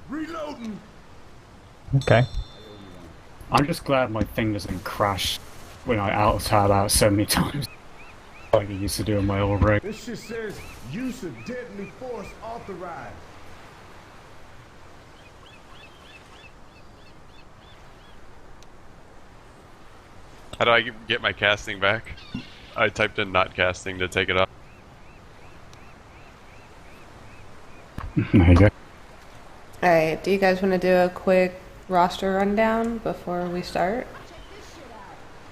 Reloading. Okay. I'm just glad my thing doesn't crash when I auto-tab out so many times. Like I used to do in my old rig. This shit says use of deadly force authorized. How do I get my casting back? I typed in not casting to take it off. There you go. Alright, do you guys want to do a quick roster rundown before we start?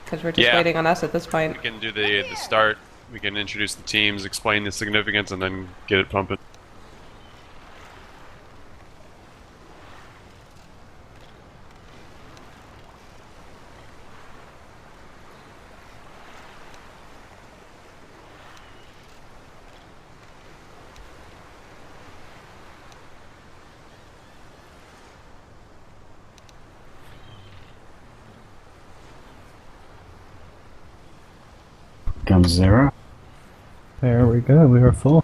Because we're just waiting on us at this point. We can do the start, we can introduce the teams, explain the significance, and then get it pumping. Comes 0. There we go, we are full.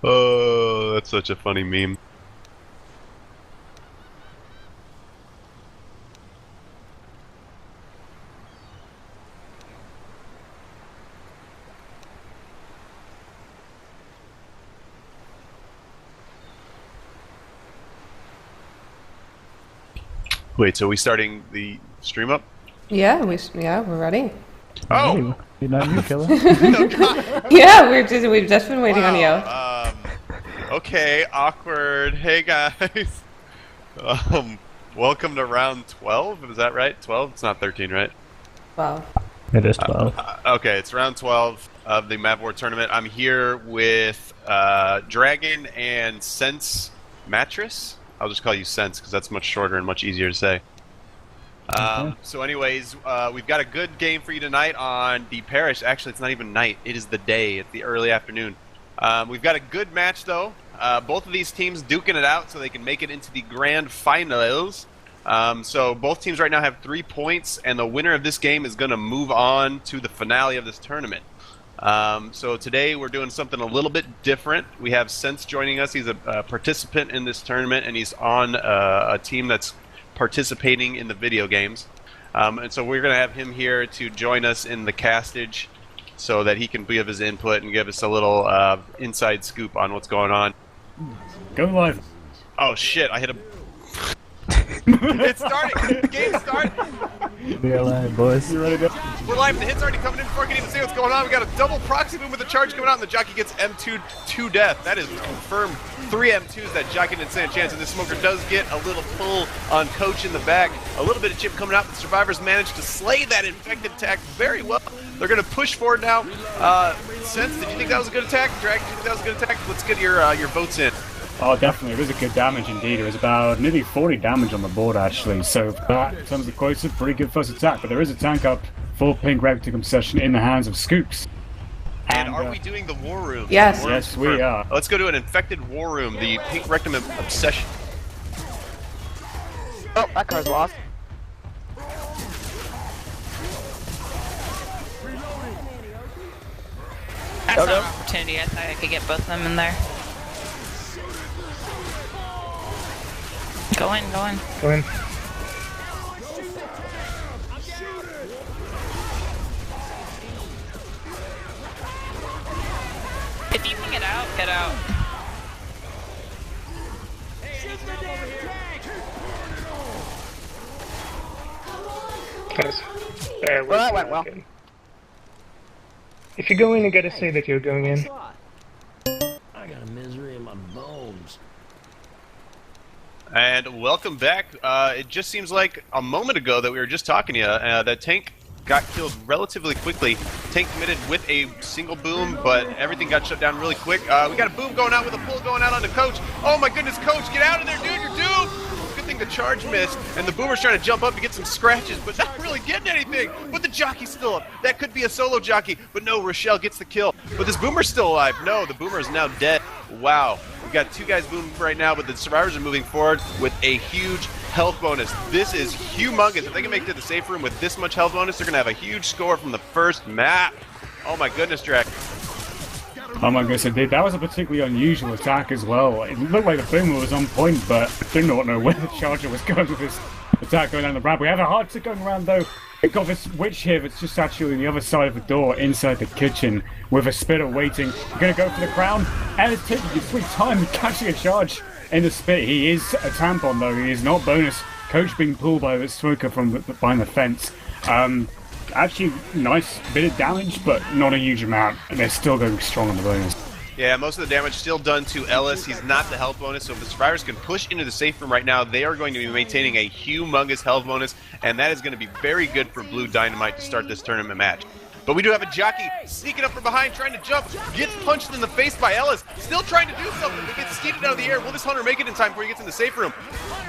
Oh, that's such a funny meme. Wait, so are we starting the stream up? Yeah, we're ready. Oh! Hey, not you, Killer. No, God. Yeah, we've just been waiting on you. Okay, awkward. Hey guys. Welcome to round 12. Is that right? 12? It's not 13, right? 12. It is 12. Okay, it's round 12 of the Mavwar tournament. I'm here with Dragon and Sens Mattress. I'll just call you Sens because that's much shorter and much easier to say. So anyways, we've got a good game for you tonight on the Parish. Actually, it's not even night. It is the day. It's the early afternoon. We've got a good match, though. Both of these teams duking it out so they can make it into the grand finals. So both teams right now have 3 points, and the winner of this game is going to move on to the finale of this tournament. So today we're doing something a little bit different. We have Sens joining us. He's a participant in this tournament, and he's on a team that's participating in the video games. And so we're going to have him here to join us in the castage so that he can give his input and give us a little inside scoop on what's going on. Go live. Oh shit, I hit a... It's starting! The game's starting! We're live, boys. You ready to go? We're live, the hit's already coming in before I can even see what's going on. We got a double proxy boom with a charge coming out, and the jockey gets M2 to death. That is confirmed 3 M2s that jockey didn't stand a chance, and this smoker does get a little pull on Coach in the back. A little bit of chip coming out, but the survivors managed to slay that infected attack very well. They're going to push forward now. Sens, did you think that was a good attack? Dragon, did you think that was a good attack? Let's get your votes in. Oh, definitely. It was a good damage indeed. It was about nearly 40 damage on the board, actually. So, for that, in terms of quotes, a pretty good first attack. But there is a tank up for Pink Rektum session in the hands of Scoops. And are we doing the war room? Yes. Yes, we are. Let's go to an infected war room, the Pink Rektum obsession. Oh, that car's lost. I saw an opportunity. I thought I could get both of them in there. Go in, go in. Go in. If you can get out, get out. Nice. Well, that went well. If you go in, you gotta say that you're going in. I got a misery in my bones. And welcome back. It just seems like a moment ago that we were just talking to you. That tank got killed relatively quickly. Tank committed with a single boom, but everything got shut down really quick. We got a boom going out with a pull going out on the Coach. Oh my goodness, Coach, get out of there, dude, you're doomed! Good thing the charge missed, and the Boomer's trying to jump up to get some scratches, but not really getting anything. But the jockey's still up. That could be a solo jockey, but no, Rochelle gets the kill. But this Boomer's still alive. No, the Boomer is now dead. Wow. We've got 2 guys booming right now, but the survivors are moving forward with a huge health bonus. This is humongous. If they can make it to the safe room with this much health bonus, they're going to have a huge score from the first map. Oh my goodness, Drake. Oh my goodness, indeed. That was a particularly unusual attack as well. It looked like the boomer was on point, but I didn't know where the charger was going with this attack going down the ramp. We have a hard to going around though. We've got this witch here that's just actually on the other side of the door inside the kitchen with a spitter waiting. We're going to go for the crown, and it's taking his sweet time catching a charge in the spit. He is a tampon though, he is not bonus. Coach being pulled by the smoker from behind the fence. Actually, nice bit of damage, but not a huge amount, and they're still going strong on the bonus. Yeah, most of the damage still done to Ellis. He's not the health bonus, so if the survivors can push into the safe room right now, they are going to be maintaining a humongous health bonus, and that is going to be very good for Blue Dynamite to start this tournament match. But we do have a jockey sneaking up from behind, trying to jump, gets punched in the face by Ellis, still trying to do something, but gets skeeted out of the air. Will this hunter make it in time before he gets in the safe room?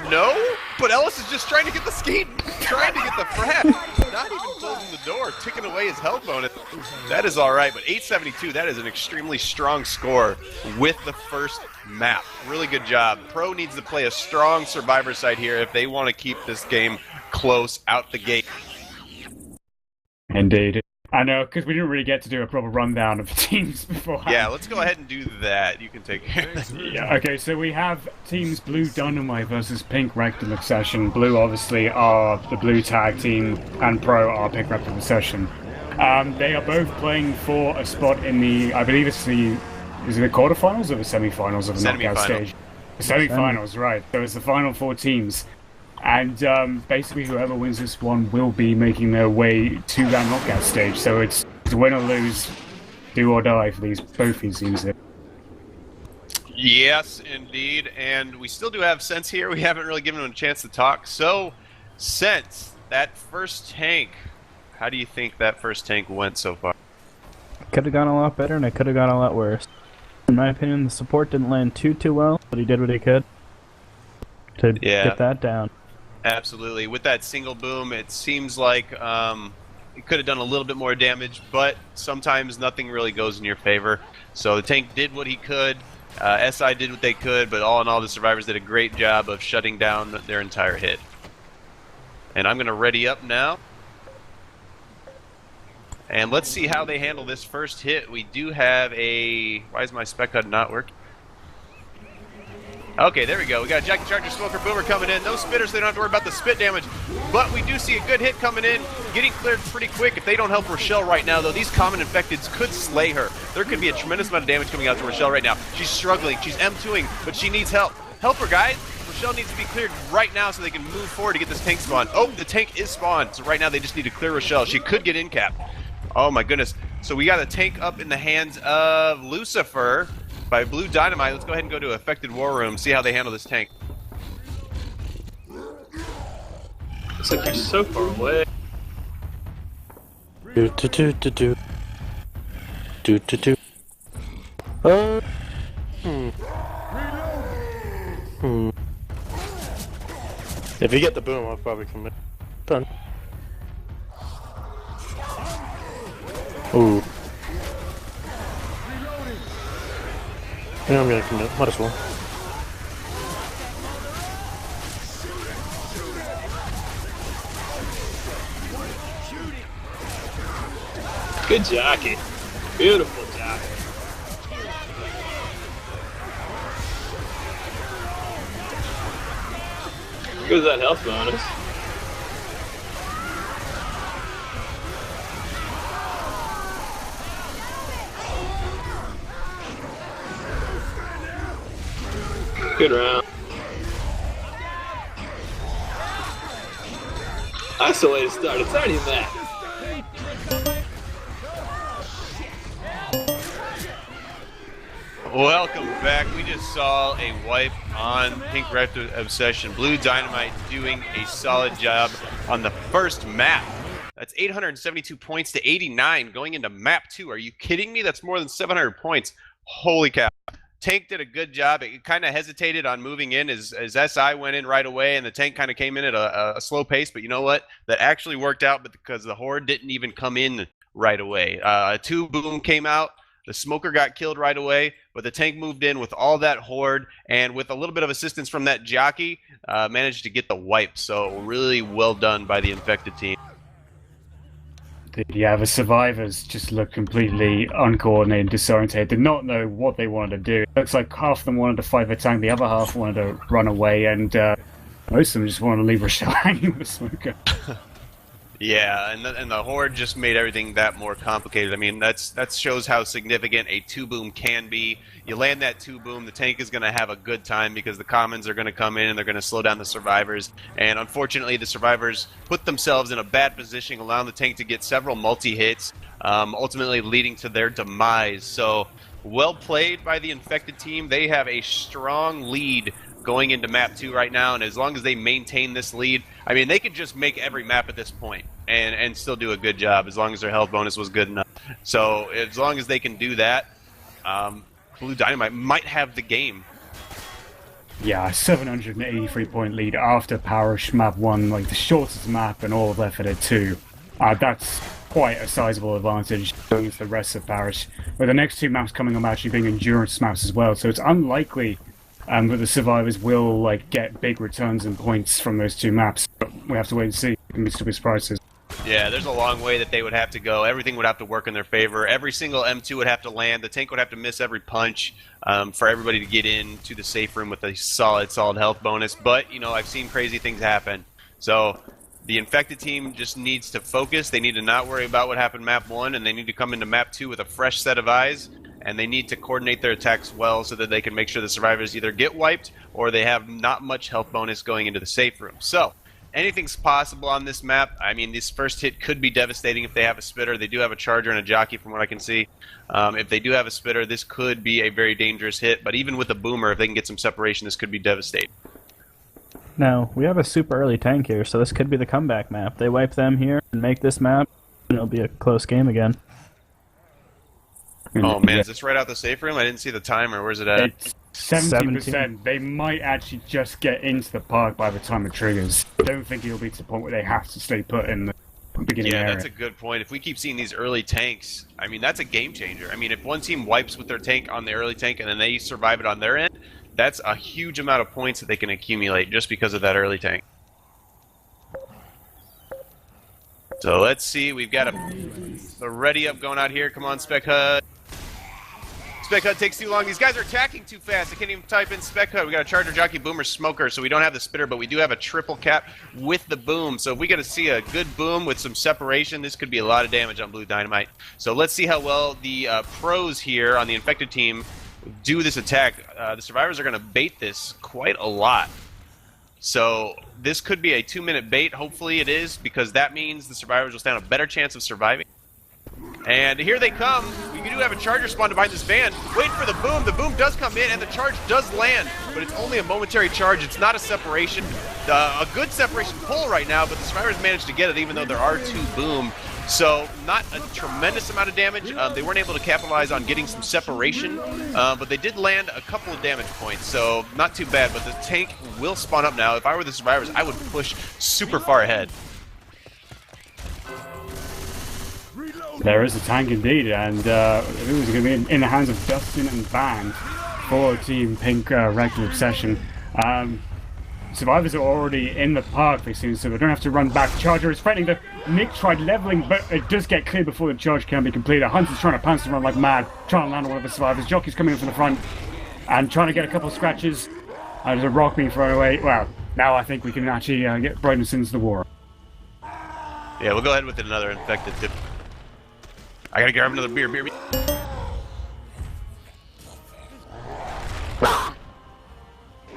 No, but Ellis is just trying to get the skeet, trying to get the frag, not even closing the door, ticking away his health bonus. That is all right, but 872, that is an extremely strong score with the first map. Really good job. Pro needs to play a strong survivor side here if they want to keep this game close out the gate. Indeed. I know, because we didn't really get to do a proper rundown of the teams beforehand. Yeah, let's go ahead and do that. You can take care of that. Yeah, okay, so we have teams Blue Dynamite versus Pink Rektum Obsession. Blue, obviously, are the Blue Tag Team, and Pro are Pink Rektum Obsession. They are both playing for a spot in the, I believe it's the, is it the quarterfinals or the semifinals of the knockout stage? The semifinals, right. So it's the final 4 teams. And basically whoever wins this one will be making their way to that knockout stage. So it's win or lose, do or die for both these teams. Yes, indeed. And we still do have Sens here. We haven't really given him a chance to talk. So, Sens, that first tank, how do you think that first tank went so far? Could have gone a lot better, and it could have gone a lot worse. In my opinion, the support didn't land too well, but he did what he could to get that down. Absolutely. With that single boom, it seems like it could have done a little bit more damage, but sometimes nothing really goes in your favor. So the tank did what he could. SI did what they could, but all in all, the survivors did a great job of shutting down their entire hit. And I'm going to ready up now. And let's see how they handle this first hit. We do have a... Why is my spec HUD not working? Okay, there we go. We got a Jackie Charger Smoker Boomer coming in. No spitters, so they don't have to worry about the spit damage. But we do see a good hit coming in, getting cleared pretty quick. If they don't help Rochelle right now, though, these common infecteds could slay her. There could be a tremendous amount of damage coming out to Rochelle right now. She's struggling. She's M2ing, but she needs help. Help her, guys. Rochelle needs to be cleared right now so they can move forward to get this tank spawned. Oh, the tank is spawned. So right now they just need to clear Rochelle. She could get in cap. Oh, my goodness. So we got a tank up in the hands of Lucifer by Blue Dynamite. Let's go ahead and go to Affected War Room, see how they handle this tank. Looks like you're so far away. If you get the boom, I'll probably commit. Done. Ooh. Yeah, I'm gonna commit. Might as well. Good jockey. Beautiful jockey. Goes that health bonus. Good round. That's the way to start. It's already that. Welcome back. We just saw a wipe on Pink Rektum Obsession. Blue Dynamite doing a solid job on the first map. That's 872 points to 89 going into map 2. Are you kidding me? That's more than 700 points. Holy cow. Tank did a good job. It kind of hesitated on moving in as SI went in right away, and the tank kind of came in at a slow pace. But you know what? That actually worked out because the Horde didn't even come in right away. A 2 boom came out. The smoker got killed right away, but the tank moved in with all that horde, and with a little bit of assistance from that jockey, managed to get the wipe. So really well done by the infected team. Yeah, the survivors just look completely uncoordinated, disorientated, did not know what they wanted to do. It looks like half of them wanted to fight the tank, the other half wanted to run away, and most of them just wanted to leave Rochelle hanging with the smoker. Yeah, and the horde just made everything that more complicated. I mean, that shows how significant a 2-boom can be. You land that 2-boom, the tank is going to have a good time because the commons are going to come in and they're going to slow down the survivors. And unfortunately, the survivors put themselves in a bad position, allowing the tank to get several multi-hits, ultimately leading to their demise. So, well played by the infected team. They have a strong lead going into map 2 right now, and as long as they maintain this lead, I mean, they could just make every map at this point and still do a good job as long as their health bonus was good enough. So as long as they can do that, Blue Dynamite might have the game. Yeah, 783-point lead after Parish map 1, like the shortest map and all of Left 4 Dead 2. That's quite a sizable advantage going into the rest of Parish, with the next 2 maps coming up actually being endurance maps as well, so it's unlikely that the survivors will get big returns and points from those 2 maps. But we have to wait and see. It can still be surprises. Yeah, there's a long way that they would have to go. Everything would have to work in their favor. Every single M2 would have to land. The tank would have to miss every punch for everybody to get into the safe room with a solid health bonus. But, you know, I've seen crazy things happen. So the infected team just needs to focus. They need to not worry about what happened map 1, and they need to come into map 2 with a fresh set of eyes. And they need to coordinate their attacks well so that they can make sure the survivors either get wiped or they have not much health bonus going into the safe room. So, anything's possible on this map. I mean, this first hit could be devastating if they have a spitter. They do have a charger and a jockey from what I can see. If they do have a spitter, this could be a very dangerous hit. But even with a boomer, if they can get some separation, this could be devastating. Now, we have a super early tank here, so this could be the comeback map. They wipe them here and make this map, and it'll be a close game again. Oh man, is this right out the safe room? I didn't see the timer. Where's it at? It's 70%. They might actually just get into the park by the time it triggers. I don't think it'll be to the point where they have to stay put in the beginning area. Yeah, that's a good point. If we keep seeing these early tanks, I mean, that's a game changer. I mean, if one team wipes with their tank on the early tank and then they survive it on their end, that's a huge amount of points that they can accumulate just because of that early tank. So let's see. We've got a ready up going out here. Come on, Spec HUD. Spec HUD takes too long. These guys are attacking too fast. I can't even type in Spec HUD. We got a Charger, Jockey, Boomer, Smoker, so we don't have the spitter, but we do have a triple cap with the boom. So if we get to see a good boom with some separation, this could be a lot of damage on Blue Dynamite. So let's see how well the pros here on the infected team do this attack. The survivors are going to bait this quite a lot. So this could be a 2-minute bait. Hopefully it is, because that means the survivors will stand a better chance of surviving. And here they come. We do have a charger spawned behind this van. Wait for the boom. The boom does come in, and the charge does land. But it's only a momentary charge. It's not a separation. A good separation pull right now, but the survivors managed to get it, even though there are 2 boom. So not a tremendous amount of damage. They weren't able to capitalize on getting some separation, but they did land a couple of damage points. So not too bad, but the tank will spawn up now. If I were the survivors, I would push super far ahead. There is a tank indeed, and it was going to be in the hands of Dustin and Band for Team Pink Rektum Obsession. Survivors are already in the park, they seem, so they don't have to run back. Charger is threatening to... Nick tried leveling, but it does get clear before the charge can be completed. Hunter's trying to pounce and run like mad, trying to land one of the survivors. Jockey's coming in from the front and trying to get a couple of scratches. There's a rock being thrown away. Well, now I think we can actually get Brightness into the war. Yeah, we'll go ahead with another infected tip. I gotta grab another beer.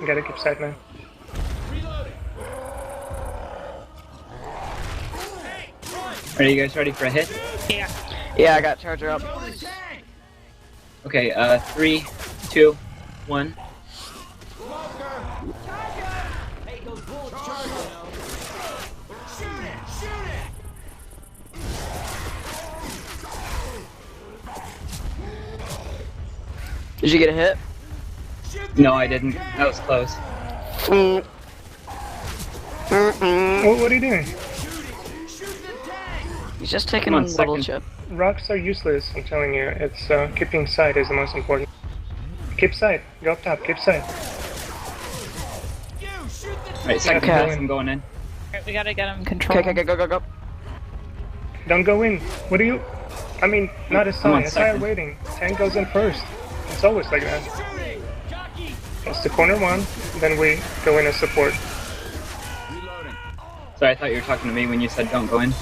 Gotta keep sight, man. Are you guys ready for a hit? Yeah. Yeah, I got charger up. Okay, 3, 2, 1. Did you get a hit? No, I didn't. That was close. What are you doing? He's just taking a little chip. Rocks are useless, I'm telling you. It's keeping sight is the most important. Keep sight. Go up top. Keep sight. Alright, second pass. I'm going in. Alright, we gotta get him control. Okay, go. Don't go in. What do you... I mean, not SI. SI are waiting. Tank goes in first. It's always like that. It's the corner one, then we go in as support. Sorry, I thought you were talking to me when you said don't go in.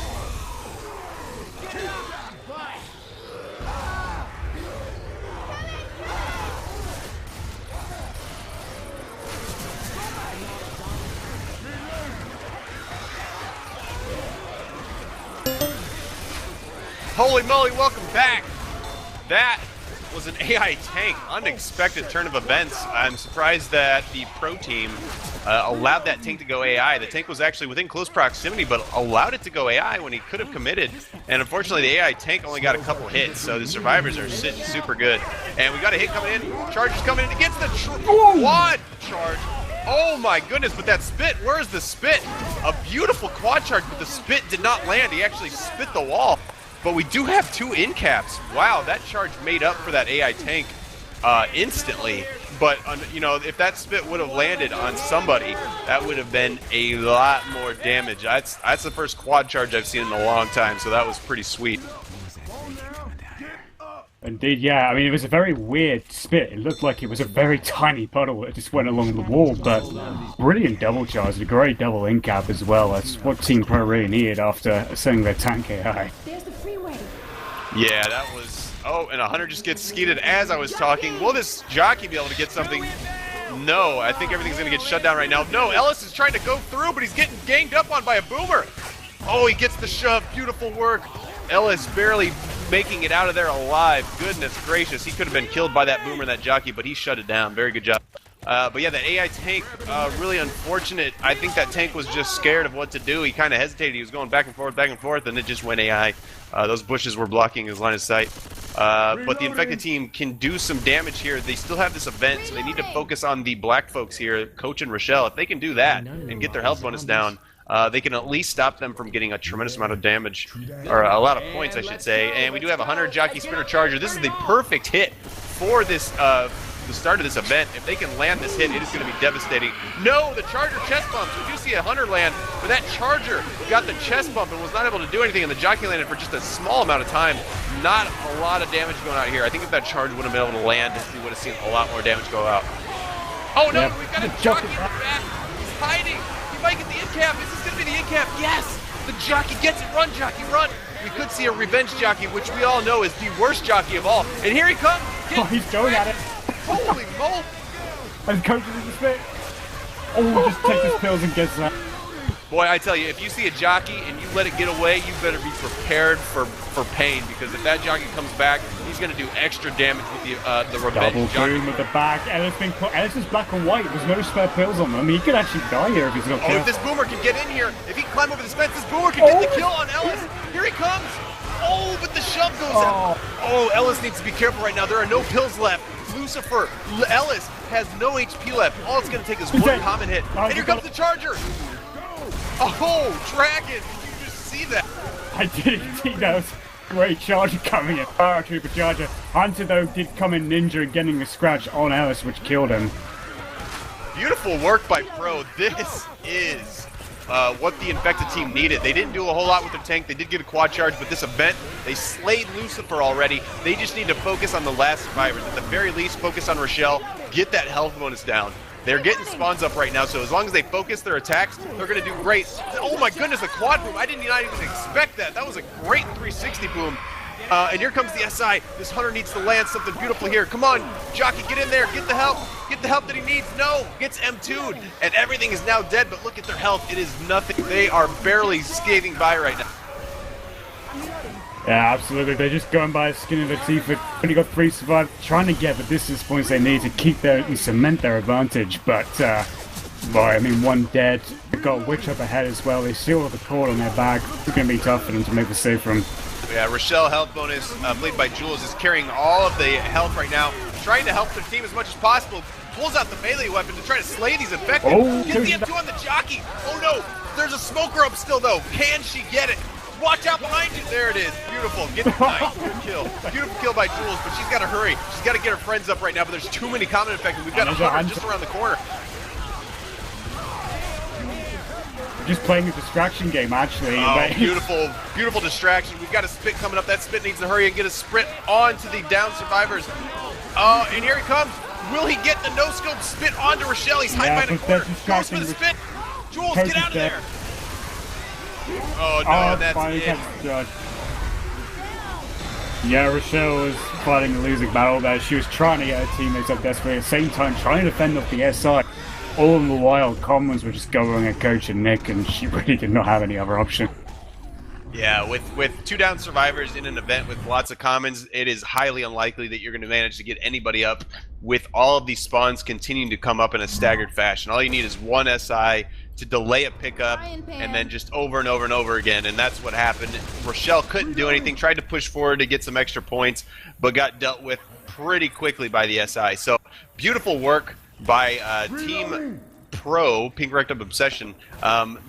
Holy moly, welcome back! That was an AI tank. Unexpected turn of events. I'm surprised that the pro team allowed that tank to go AI. The tank was actually within close proximity, but allowed it to go AI when he could have committed. And unfortunately, the AI tank only got a couple hits, so the survivors are sitting super good. And we got a hit coming in. Charger's coming in against the quad charge. Oh my goodness, but that spit, where's the spit? A beautiful quad charge, but the spit did not land. He actually spit the wall. But we do have 2 in caps. Wow, that charge made up for that AI tank instantly. But, you know, if that spit would have landed on somebody, that would have been a lot more damage. That's the first quad charge I've seen in a long time, so that was pretty sweet. Indeed, yeah. I mean, it was a very weird spit. It looked like it was a very tiny puddle that just went along the wall, but brilliant double charge, a great double in cap as well. That's what Team Pro really needed after setting their tank AI. Yeah, that was... Oh, and a Hunter just gets skeeted as I was talking. Will this jockey be able to get something? No, I think everything's going to get shut down right now. No, Ellis is trying to go through, but he's getting ganged up on by a boomer. Oh, he gets the shove. Beautiful work. Ellis barely making it out of there alive. Goodness gracious, he could have been killed by that boomer and that jockey, but he shut it down. Very good job. But yeah, that AI tank, really unfortunate. I think that tank was just scared of what to do. He kind of hesitated. He was going back and forth, and it just went AI. Those bushes were blocking his line of sight. But the infected team can do some damage here. They still have this event, so they need to focus on the black folks here, Coach and Rochelle. If they can do that and get their health bonus down, they can at least stop them from getting a tremendous amount of damage, or a lot of points, I should say. And we do have a Hunter, Jockey, Spinner, Charger. This is the perfect hit for this, the start of this event. If they can land this hit, it is going to be devastating. No, the Charger chest bumps. We do see a Hunter land, but that Charger got the chest bump and was not able to do anything, and the Jockey landed for just a small amount of time. Not a lot of damage going out here. I think if that Charger would have been able to land, we would have seen a lot more damage go out. Oh no, we've got a Jockey in the back. He's hiding. He might get the in cap. Is this going to be the in cap? Yes! The Jockey gets it. Run, Jockey, run! We could see a revenge Jockey, which we all know is the worst Jockey of all. And here he comes! Oh, he's going at it. Holy moly! And Coach is in the spit. Oh, just takes his pills and gets that. Boy, I tell you, if you see a Jockey and you let it get away, you better be prepared for pain, because if that Jockey comes back, he's going to do extra damage with the revenge Double Jockey. boom at the back. Ellis is black and white. There's no spare pills on them. He could actually die here if he's not Oh, if this Boomer can get in here, if he can climb over this fence, this Boomer can get the kill on Ellis. Here he comes. Oh, but the shove goes out. Oh, Ellis needs to be careful right now. There are no pills left. Lucifer, Ellis has no HP left. All it's going to take is one common hit. And here comes the Charger. Oh, Dragon! Did you just see that? I did indeed. That was a great Charger coming in. Power Trooper Charger. Hunter, though, did come in ninja and getting the scratch on Ellis, which killed him. Beautiful work by Pro. This is what the infected team needed. They didn't do a whole lot with their tank. They did get a quad charge, but this event, they slayed Lucifer already. They just need to focus on the last survivors. At the very least, focus on Rochelle. Get that health bonus down. They're getting spawns up right now, so as long as they focus their attacks, they're going to do great. Oh my goodness, a quad boom. I did not even expect that. That was a great 360 boom. And here comes the SI. This Hunter needs to land something beautiful here. Come on, Jockey, get in there. Get the help. Get the help that he needs. No, gets M2'd. And everything is now dead, but look at their health. It is nothing. They are barely skating by right now. Yeah, absolutely. They're just going by the skin of their teeth. They've only got 3 survivors, trying to get the distance points they need to keep their and cement their advantage. But, boy, I mean, one dead. They've got Witch up ahead as well. They still have the cord on their back. It's going to be tough for them to make the save from. Yeah, Rochelle health bonus, played by Jules, is carrying all of the health right now, trying to help their team as much as possible. Pulls out the melee weapon to try to slay these infected. Oh, gets the M2 on the Jockey. Oh no, there's a smoker up still though. Can she get it? Watch out behind you. There it is. Beautiful. Get the nice. Good kill. Beautiful kill by Jules, but she's got to hurry. She's got to get her friends up right now, but there's too many common infected. We've got a hunter just around the corner. Just playing a distraction game, actually. Oh, beautiful, beautiful distraction. We've got a spit coming up. That spit needs to hurry and get a sprint onto the down survivors. Oh, and here he comes. Will he get the no-scope spit onto Rochelle? He's hiding behind a corner. Goes for the spit. Jules, get out of there. Oh, no, that's it. Yeah, Rochelle was fighting a losing battle there. She was trying to get her teammates up desperately at the same time, trying to defend off the SI. All in the while, commons were just going at Coach and Nick, and she really did not have any other option. Yeah, with 2 down survivors in an event with lots of commons, it is highly unlikely that you're going to manage to get anybody up with all of these spawns continuing to come up in a staggered fashion. All you need is 1 SI to delay a pickup, and then just over and over and over again, and that's what happened. Rochelle couldn't do anything, tried to push forward to get some extra points, but got dealt with pretty quickly by the SI. So, beautiful work by Team Pro, Pink Rectum Obsession.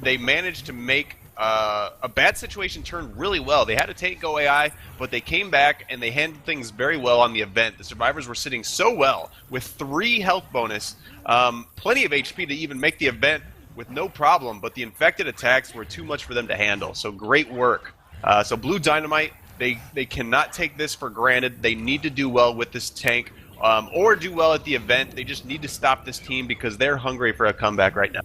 They managed to make a bad situation turn really well. They had to take go AI, but they came back and they handled things very well on the event. The survivors were sitting so well with 3 health bonus, plenty of HP to even make the event with no problem, but the infected attacks were too much for them to handle. So great work. So Blue Dynamite, they cannot take this for granted. They need to do well with this tank. Or do well at the event. They just need to stop this team because they're hungry for a comeback right now.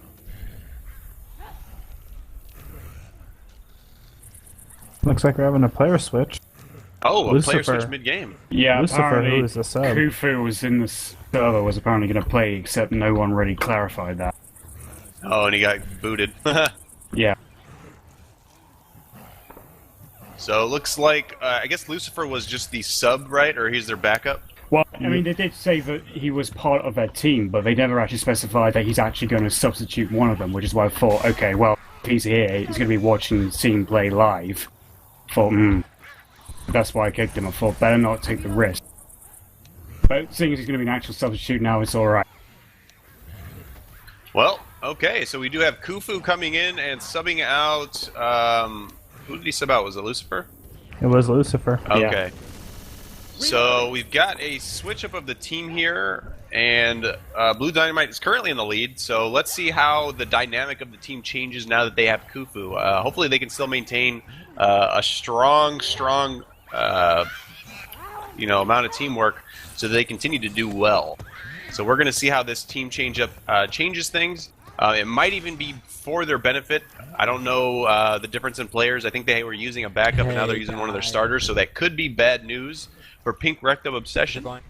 Looks like we're having a player switch. Oh, Lucifer. A player switch mid-game. Yeah, Lucifer, apparently who is the sub? Khufu was in the server, was apparently going to play, except no one really clarified that. Oh, and he got booted. Yeah. So it looks like, I guess Lucifer was just the sub, right? Or he's their backup? Well, I mean, they did say that he was part of their team, but they never actually specified that he's actually going to substitute one of them, which is why I thought, okay, well, if he's here, he's going to be watching, seeing play live. Thought, that's why I kicked him. I thought, better not take the risk. But seeing as he's going to be an actual substitute now, it's alright. Well, okay, so we do have Khufu coming in and subbing out, who did he sub out? Was it Lucifer? It was Lucifer. Okay. Yeah. So we've got a switch up of the team here, and Blue Dynamite is currently in the lead. So let's see how the dynamic of the team changes now that they have Khufu. Hopefully they can still maintain a strong, amount of teamwork so that they continue to do well. So we're going to see how this team changes things. It might even be for their benefit. I don't know the difference in players. I think they were using a backup, and now they're using one of their starters. So that could be bad news for Pink Rectum Obsession, but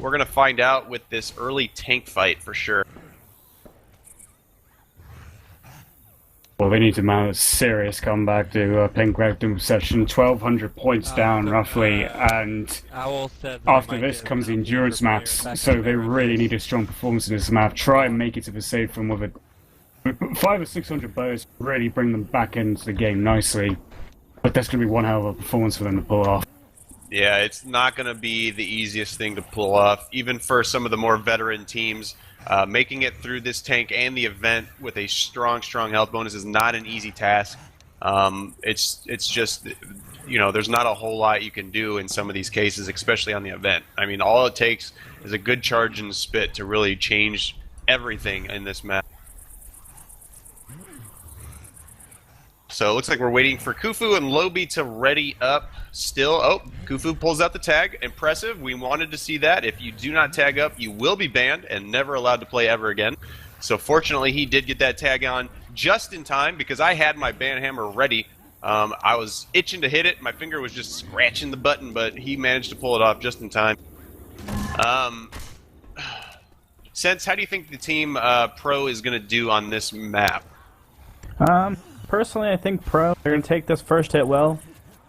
we're going to find out with this early tank fight for sure. Well, they need to mount a serious comeback to Pink Rectum Obsession, 1,200 points down roughly, and after this comes the endurance maps, so they really need a strong performance in this map. Try and make it to the safe from with it. 500 or 600 players really bring them back into the game nicely, but that's going to be one hell of a performance for them to pull off. Yeah, it's not going to be the easiest thing to pull off, even for some of the more veteran teams. Making it through this tank and the event with a strong health bonus is not an easy task. It's just, there's not a whole lot you can do in some of these cases, especially on the event. I mean, all it takes is a good charge and spit to really change everything in this map. So it looks like we're waiting for Khufu and Lobby to ready up still. Oh, Khufu pulls out the tag. Impressive. We wanted to see that. If you do not tag up, you will be banned and never allowed to play ever again. So fortunately, he did get that tag on just in time because I had my ban hammer ready. I was itching to hit it. My finger was just scratching the button, but he managed to pull it off just in time. Sens, how do you think the team Pro is going to do on this map? Personally, I think Pro, they're going to take this first hit well,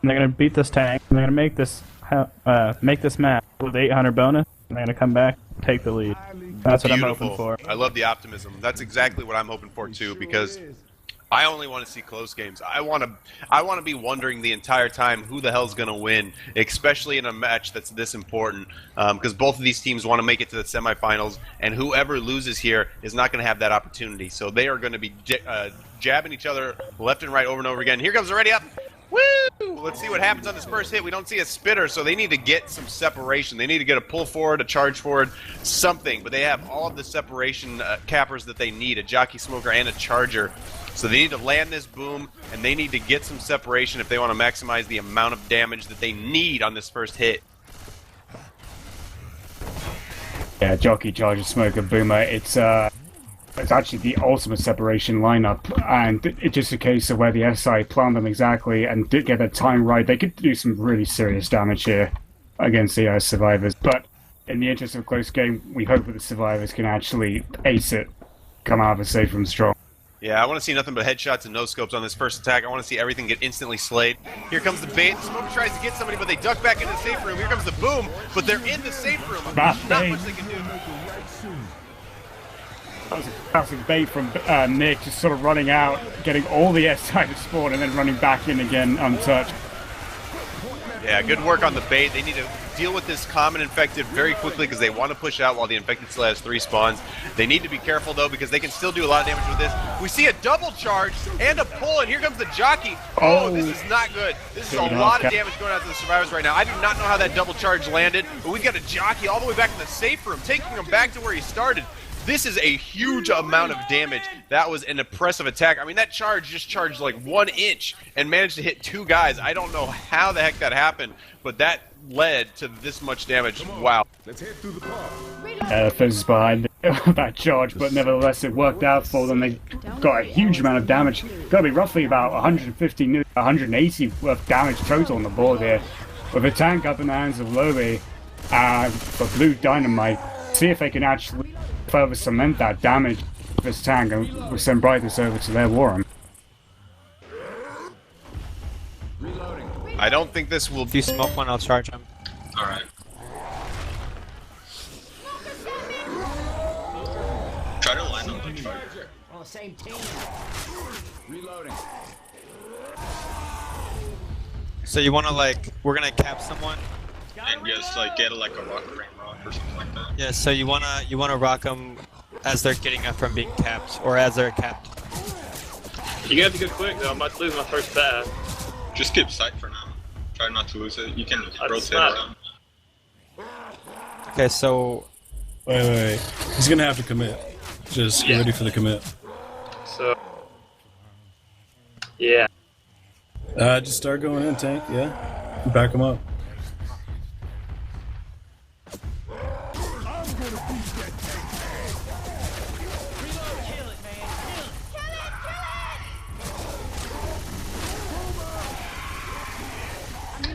and they're going to beat this tank, and they're going to make this map with 800 bonus, and they're going to come back and take the lead. That's what I'm hoping for. I love the optimism. That's exactly what I'm hoping for, too, because I only want to see close games. I want to be wondering the entire time who the hell's going to win, especially in a match that's this important, because both of these teams want to make it to the semifinals, and whoever loses here is not going to have that opportunity. So they are going to be jabbing each other left and right over and over again. Here comes the ready up. Woo! Let's see what happens on this first hit. We don't see a spitter, so they need to get some separation. They need to get a pull forward, a charge forward, something. But they have all of the separation cappers that they need, a jockey smoker and a charger. So they need to land this boom, and they need to get some separation if they want to maximize the amount of damage that they need on this first hit. Yeah, jockey, charger, smoker, boomer. It's actually the ultimate separation lineup, and it's just a case of where the SI planned them exactly and did get their time right. They could do some really serious damage here against the survivors, but in the interest of a close game, we hope that the survivors can actually ace it, come out of it safe and strong. Yeah, I want to see nothing but headshots and no-scopes on this first attack. I want to see everything get instantly slayed. Here comes the bait. Smoker tries to get somebody, but they duck back into the safe room. Here comes the boom, but they're in the safe room. Not much they can do. That was a classic bait from Nick, just sort of running out, getting all the SI to spawn, and then running back in again untouched. Yeah, good work on the bait. They need to deal with this common infected very quickly because they want to push out while the infected still has 3 spawns. They need to be careful, though, because they can still do a lot of damage with this. We see a double charge and a pull, and here comes the jockey. Oh, this is not good. This is a lot of damage going out to the survivors right now. I do not know how that double charge landed, but we've got a jockey all the way back in the safe room, taking him back to where he started. This is a huge amount of damage. That was an impressive attack. I mean, that charge just charged like 1 inch and managed to hit 2 guys. I don't know how the heck that happened, but that led to this much damage. Wow. Let's head through the park. Fizz behind that charge, but nevertheless it worked out for them. They got a huge amount of damage. Got to be roughly about 150, 180 worth damage total on the board here. With a tank up in the hands of Lobby for blue Dynamite, see if they can actually further cement that damage with this tank and we'll send brightness over to their Warren. I don't think this will... If you smoke one, I'll charge him. Alright. Try to line up the charger. On the same team. Reloading. So you wanna we're gonna cap someone? And just get like a rock ring rock or something like that. Yeah, so you wanna rock them as they're getting up from being capped, or as they're capped. You gotta be good quick though, I'm about to lose my first path. Just keep sight for now. Try not to lose it. You can rotate around. Okay, so... Wait. He's gonna have to commit. Just get ready for the commit. So... Yeah. Just start going in, tank, yeah? Back him up.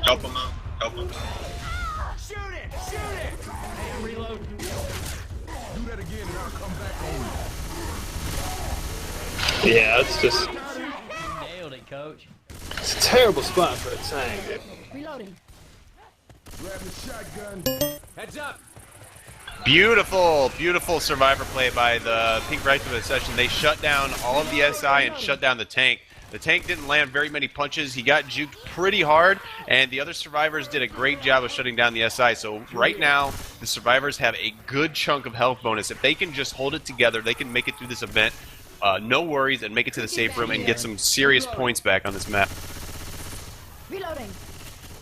Help him out. Help him. Shoot it! Hey, I'm reloading. Do that again and I'll come back on you. Yeah, it's just... Nailed it, coach. It's a terrible spot for a tank, dude. Reloading. Grab the shotgun. Heads up. Beautiful, beautiful survivor play by the Pink Rektum session. They shut down all of the SI and shut down the tank. The tank didn't land very many punches. He got juked pretty hard, and the other survivors did a great job of shutting down the SI. So right now, the survivors have a good chunk of health bonus. If they can just hold it together, they can make it through this event, no worries, and make it to the safe room and get some serious points back on this map. Reloading.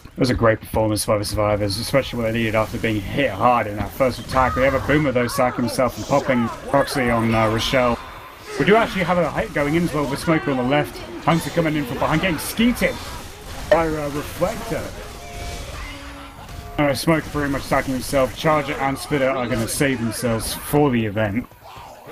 It was a great performance by the survivors, especially what they needed after being hit hard in that first attack. They have a boomer though, sack himself and popping proxy on Rochelle. We do actually have a hit going in as well with Smoker on the left. Hunter coming in from behind, getting skeeted by Reflector. Smoker pretty much stacking himself. Charger and Spitter are going to save themselves for the event.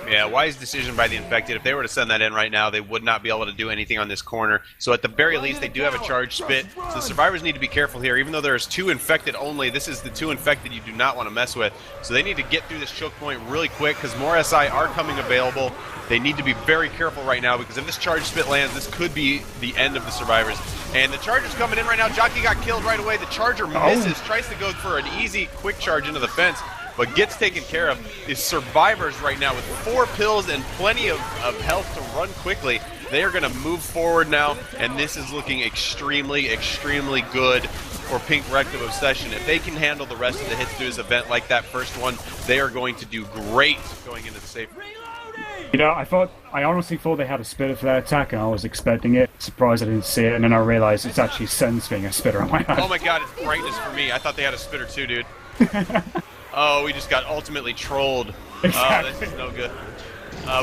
Yeah, wise decision by the infected. If they were to send that in right now, they would not be able to do anything on this corner. So at the very least, they do have a charge spit. So the survivors need to be careful here. Even though there's 2 infected only, this is the 2 infected you do not want to mess with. So they need to get through this choke point really quick because more SI are coming available. They need to be very careful right now because if this charge spit lands, this could be the end of the survivors. And the charger's coming in right now. Jockey got killed right away. The charger misses, tries to go for an easy, quick charge into the fence, but gets taken care of. The survivors right now with 4 pills and plenty of health to run quickly. They are going to move forward now, and this is looking extremely, extremely good for Pink Rektum Obsession. If they can handle the rest of the hits through this event like that first one, they are going to do great going into the safe. You know, I honestly thought they had a spitter for that attack, and I was expecting it. Surprised I didn't see it, and then I realized it's actually Sens being a spitter on my hand. Oh my god, it's brightness for me. I thought they had a spitter too, dude. Oh, we just got ultimately trolled. Exactly. Oh, this is no good.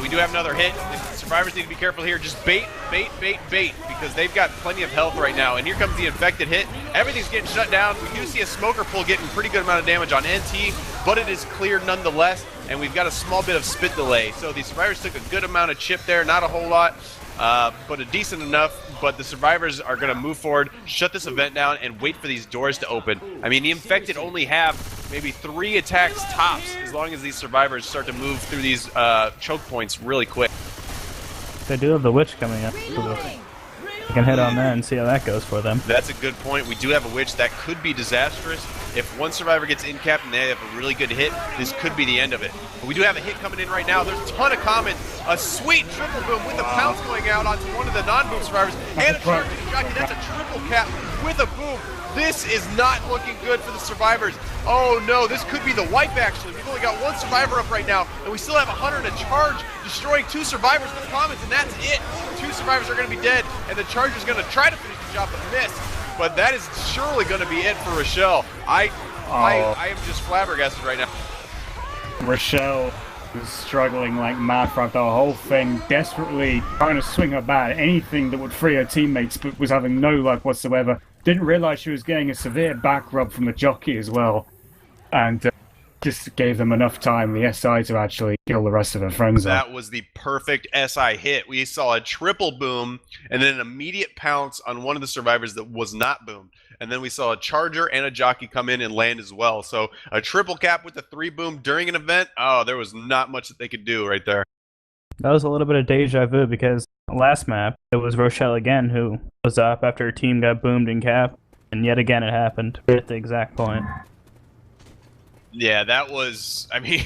We do have another hit. The survivors need to be careful here. Just bait, because they've got plenty of health right now. And here comes the infected hit. Everything's getting shut down. We do see a smoker pull getting pretty good amount of damage on NT, but it is clear nonetheless. And we've got a small bit of spit delay. So the survivors took a good amount of chip there, not a whole lot, but a decent enough. But the survivors are going to move forward, shut this event down, and wait for these doors to open. I mean, the infected only have maybe 3 attacks tops as long as these survivors start to move through these choke points really quick. They do have the witch coming up. So you can hit on that and see how that goes for them. That's a good point. We do have a witch. That could be disastrous. If one survivor gets in-capped and they have a really good hit, this could be the end of it. But we do have a hit coming in right now. There's a ton of comments. A sweet triple boom with a pounce going out onto one of the non-boom survivors. And a charge to the jockey. That's a triple cap with a boom. This is not looking good for the survivors. Oh no, this could be the wipe actually. We've only got 1 survivor up right now, and we still have 100 and a charge, destroying 2 survivors with comments, and that's it. 2 survivors are going to be dead, and the charger's going to try to finish the job but miss. But that is surely going to be it for Rochelle. I am just flabbergasted right now. Rochelle was struggling like mad throughout the whole thing, desperately trying to swing her bat. Anything that would free her teammates, but was having no luck whatsoever. Didn't realize she was getting a severe back rub from the jockey as well, and just gave them enough time, the SI, to actually kill the rest of her friends. That was the perfect SI hit. We saw a triple boom and then an immediate pounce on one of the survivors that was not boomed. And then we saw a charger and a jockey come in and land as well. So a triple cap with a 3 boom during an event. Oh, there was not much that they could do right there. That was a little bit of deja vu because last map, it was Rochelle again who was up after her team got boomed in cap. And yet again it happened at the exact point. Yeah, that was, I mean,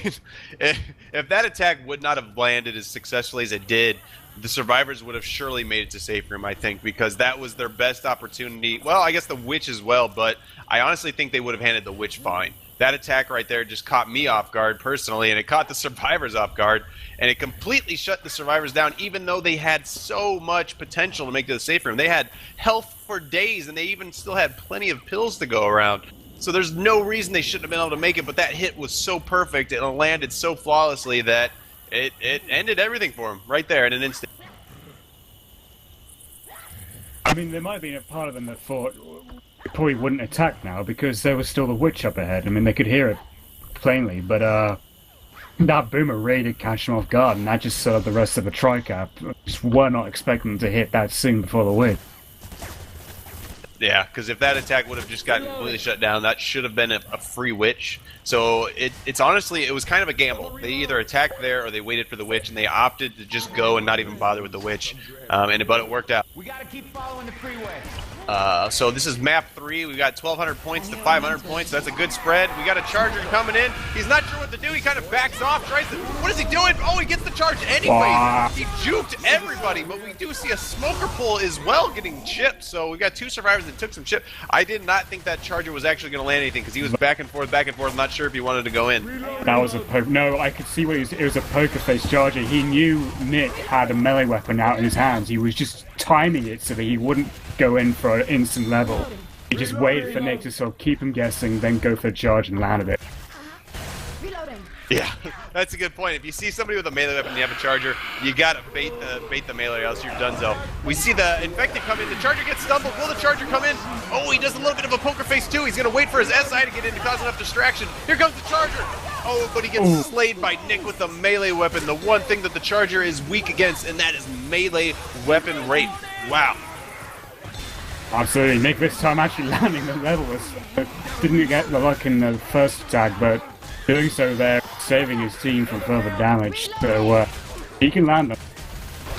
if that attack would not have landed as successfully as it did, the survivors would have surely made it to safe room, I think, because that was their best opportunity. Well, I guess the witch as well, but I honestly think they would have handled the witch fine. That attack right there just caught me off guard personally, and it caught the survivors off guard, and it completely shut the survivors down, even though they had so much potential to make it to the safe room. They had health for days, and they even still had plenty of pills to go around. So there's no reason they shouldn't have been able to make it, but that hit was so perfect and it landed so flawlessly that it ended everything for them right there in an instant. I mean, there might have been a part of them that thought they probably wouldn't attack now because there was still the witch up ahead. I mean, they could hear it plainly, but that boomer really did catch them off guard, and that just set up the rest of the tri-cap. Just were not expecting them to hit that soon before the witch. Yeah, because if that attack would have just gotten completely shut down, that should have been a free witch. So it's honestly, it was kind of a gamble. They either attacked there or they waited for the witch, and they opted to just go and not even bother with the witch. But it worked out. We gotta keep following the freeway. So this is map 3. We've got 1,200 points to 500 points. That's a good spread. We got a charger coming in. He's not sure what to do. He kind of backs off, tries to... What is he doing? Oh, he gets the charge anyway. He juked everybody, but we do see a smoker pull as well getting chipped. So we got 2 survivors that took some chip. I did not think that charger was actually going to land anything because he was back and forth, not sure if he wanted to go in. That was a poke. No, I could see what it was a poker face charger. He knew Nick had a melee weapon out in his hands. He was just timing it so that he wouldn't go in for an instant level. He just waited for Nick to sort of keep him guessing, then go for the charge and landed it. Yeah, that's a good point. If you see somebody with a melee weapon and you have a charger, you gotta bait the melee, or else you're donezo. We see the infected come in. The charger gets stumbled. Will the charger come in? Oh, he does a little bit of a poker face too. He's gonna wait for his SI to get in to cause enough distraction. Here comes the charger. Oh, but he gets slayed by Nick with the melee weapon. The one thing that the charger is weak against, and that is melee weapon rape. Wow. Absolutely. Nick this time actually landing the level. Didn't get the luck in the first attack, but doing so there, saving his team from further damage. So he can land them.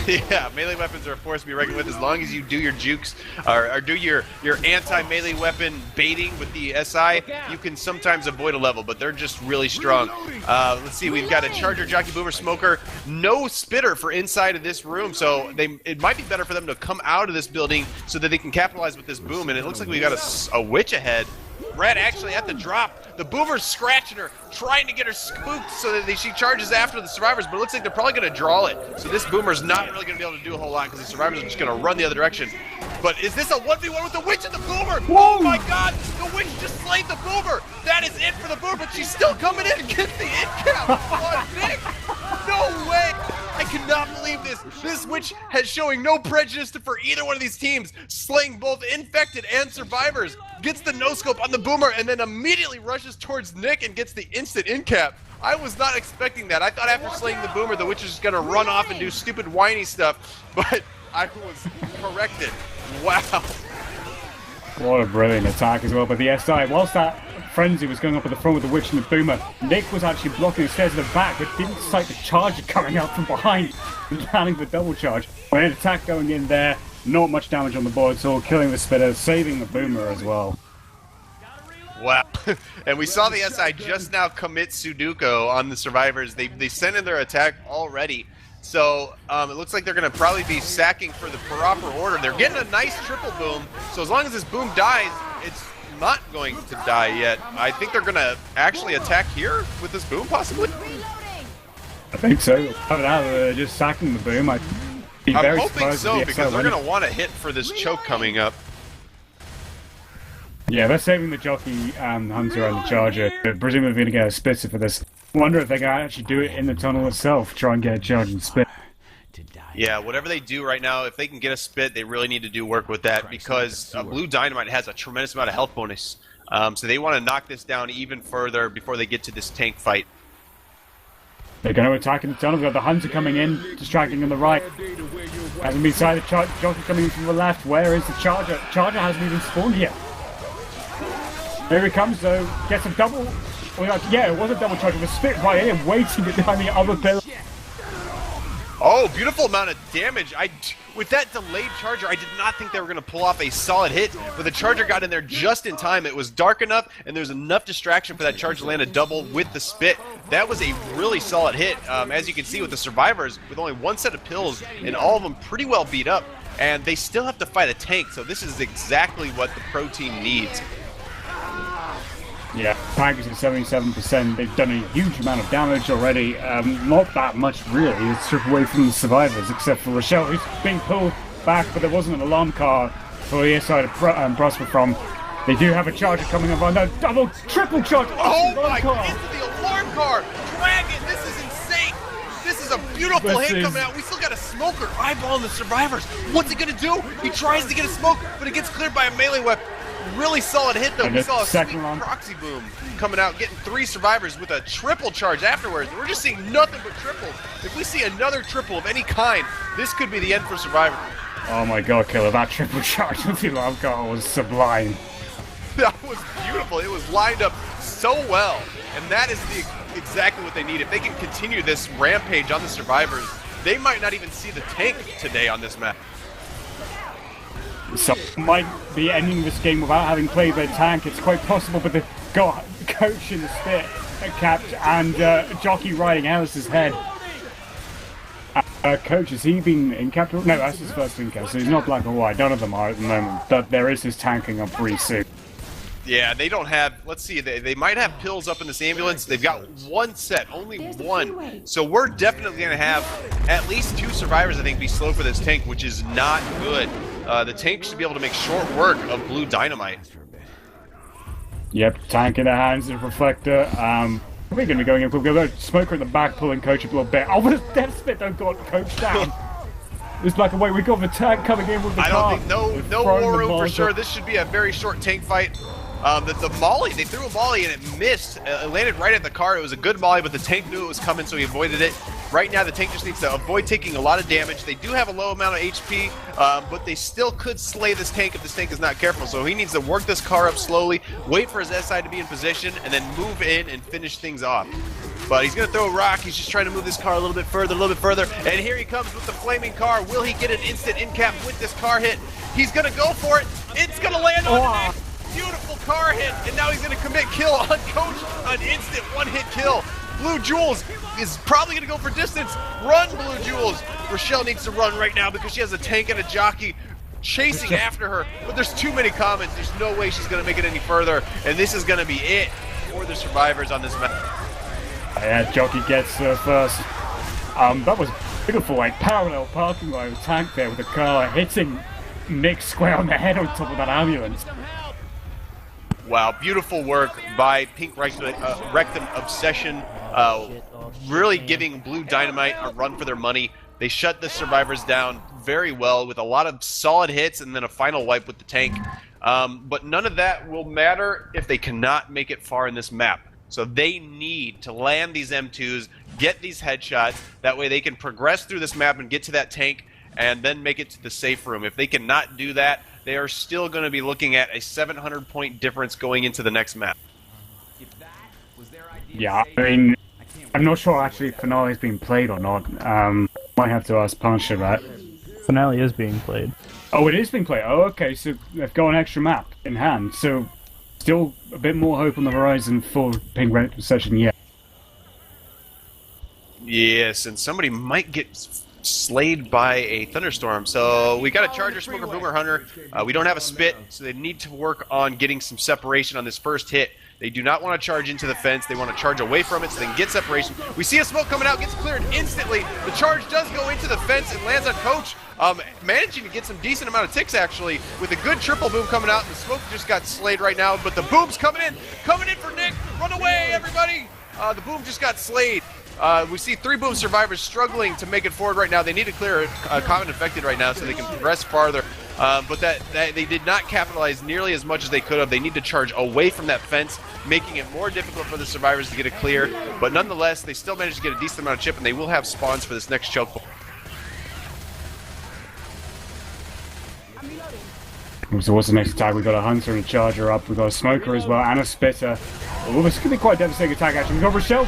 Yeah, melee weapons are a force to be reckoned with as long as you do your jukes or do your anti-melee weapon baiting with the SI. You can sometimes avoid a level, but they're just really strong. Let's see, we've got a charger, jockey, boomer, smoker, no spitter for inside of this room, so it might be better for them to come out of this building so that they can capitalize with this boom. And it looks like we got a witch ahead. Red actually at the drop. The Boomer's scratching her, trying to get her spooked so that she charges after the survivors, but it looks like they're probably going to draw it. So this Boomer's not really going to be able to do a whole lot because the survivors are just going to run the other direction. But is this a 1v1 with the Witch and the Boomer? Whoa. Oh my god, the Witch just slayed the Boomer. That is it for the Boomer, but she's still coming in and gets the in cap on Nick. No way. I cannot believe this. This Witch has showing no prejudice for either one of these teams, slaying both infected and survivors. Gets the no-scope on the Boomer and then immediately rushes towards Nick and gets the instant in cap. I was not expecting that. I thought after slaying the Boomer, the Witch was just going to run off and do stupid whiny stuff, but I was corrected. Wow. What a brilliant attack as well by the SI. Whilst that frenzy was going up at the front with the Witch and the Boomer, Nick was actually blocking the stairs at the back, but didn't sight the charger coming out from behind and landing the double charge. When an attack going in there, not much damage on the board, so killing the Spitter, saving the Boomer as well. Wow. And we saw the SI just now commit Sudoku on the survivors. They sent in their attack already. So it looks like they're going to probably be sacking for the proper order. They're getting a nice triple boom. So as long as this boom dies, it's not going to die yet. I think they're going to actually attack here with this boom, possibly. I think so. Just sacking the boom. I'm hoping so, because they're going to want to hit for this choke coming up. Yeah, they're saving the jockey and Hunter and the charger. They're presumably going to get a spitter for this. I wonder if they can actually do it in the tunnel itself, try and get a charge and spit. Yeah, whatever they do right now, if they can get a spit, they really need to do work with that because Blue Dynamite has a tremendous amount of health bonus. So they want to knock this down even further before they get to this tank fight. They're going to attack in the tunnel. We've got the Hunter coming in, distracting on the right. Hasn't been sighted. Jockey coming in from the left. Where is the charger? Charger hasn't even spawned yet. Here he comes though. Gets a double. Yeah, it was a double charge with a spit right in, waiting behind the other pillar. Oh, beautiful amount of damage. With that delayed charger, I did not think they were going to pull off a solid hit, but the charger got in there just in time. It was dark enough, and there was enough distraction for that charge to land a double with the spit. That was a really solid hit, as you can see with the survivors, with only one set of pills, and all of them pretty well beat up, and they still have to fight a tank, so this is exactly what the pro team needs. Yeah, tank is at 77%. They've done a huge amount of damage already. Not that much, really. It's stripped away from the survivors, except for Rochelle, who's being pulled back, but there wasn't an alarm car for the side to prosper from. They do have a charger coming up on no double, triple charge. Oh my god, into the alarm car! Dragon, this is insane! This is a beautiful hit coming out. We still got a smoker eyeballing the survivors. What's he gonna do? He tries to get a smoke, but it gets cleared by a melee weapon. Really solid hit though. We saw a sweet proxy boom coming out, getting 3 survivors with a triple charge afterwards. We're just seeing nothing but triples. If we see another triple of any kind, this could be the end for Survivor. Oh my god, Killer, that triple charge with the alarm car was sublime. That was beautiful. It was lined up so well, and that is exactly what they need. If they can continue this rampage on the survivors, they might not even see the tank today on this map. So might be ending this game without having played their tank. It's quite possible, but they've got Coach in the spit capped and Jockey riding Alice's head. Coach, has he been in cap? No, that's his first in cap, so he's not black or white. None of them are at the moment, but there is his tanking up pretty soon. Yeah, they don't have, let's see, they might have pills up in this ambulance. They've got one set, only one. So we're definitely going to have at least 2 survivors, I think, be slow for this tank, which is not good. The tank should be able to make short work of Blue Dynamite. Yep, tank in the hands of Reflector. We're going to be going in. We've got a Smoker in the back pulling Coach a little bit. Oh, but his Death Spit don't got Coach down. It's black and white. We got the tank coming in with the car. I don't think, no war room for sure. This should be a very short tank fight. The Molly, they threw a Molly and it missed. It landed right at the car. It was a good Molly, but the tank knew it was coming, so he avoided it. Right now, the tank just needs to avoid taking a lot of damage. They do have a low amount of HP, but they still could slay this tank if this tank is not careful. So he needs to work this car up slowly, wait for his SI to be in position, and then move in and finish things off. But he's going to throw a rock. He's just trying to move this car a little bit further, And here he comes with the flaming car. Will he get an instant in cap with this car hit? He's going to go for it. It's going to land on Nick. Beautiful car hit, and now he's going to commit kill on Coach. An instant one-hit kill. Blue Jules is probably going to go for distance. Run, Blue Jules. Rochelle needs to run right now because she has a tank and a jockey. chasing after her, but there's too many comments. There's no way she's going to make it any further, and this is going to be it for the survivors on this map. Yeah, Jockey gets first. That was beautiful, like parallel parking line tank there with the car hitting Nick square on the head on top of that ambulance. Wow, beautiful work by Pink Rectum Obsession, really giving Blue Dynamite a run for their money. They shut the survivors down very well with a lot of solid hits and then a final wipe with the tank. But none of that will matter if they cannot make it far in this map. So they need to land these M2s, get these headshots, that way they can progress through this map and get to that tank and then make it to the safe room. If they cannot do that, they are still going to be looking at a 700-point difference going into the next map. Yeah, I mean, I'm not sure actually if Finale is being played or not. Might have to ask Punisher that. Finale is being played. Oh, it is being played. Oh, okay, so they've got an extra map in hand. So still a bit more hope on the horizon for Pink Rectum Session yet. Yes, and somebody might get slayed by a thunderstorm. So we got a Charger, Smoker, Boomer, Hunter. We don't have a spit, so they need to work on getting some separation on this first hit. They do not want to charge into the fence. They want to charge away from it so they can get separation. We see a smoke coming out, gets cleared instantly. The charge does go into the fence and lands on Coach, managing to get some decent amount of ticks actually with a good triple boom coming out. The smoke just got slayed right now, but the boom's coming in for Nick. Run away, everybody. The boom just got slayed. We see 3 boom survivors struggling to make it forward right now. They need to clear a common infected right now so they can progress farther. But that they did not capitalize nearly as much as they could have. They need to charge away from that fence, making it more difficult for the survivors to get it clear. But nonetheless, they still managed to get a decent amount of chip, and they will have spawns for this next choke point. So what's the next attack? We've got a Hunter and a Charger up. We've got a Smoker as well and a Spitter. Oh, this could be quite a devastating attack actually. We've got Rochelle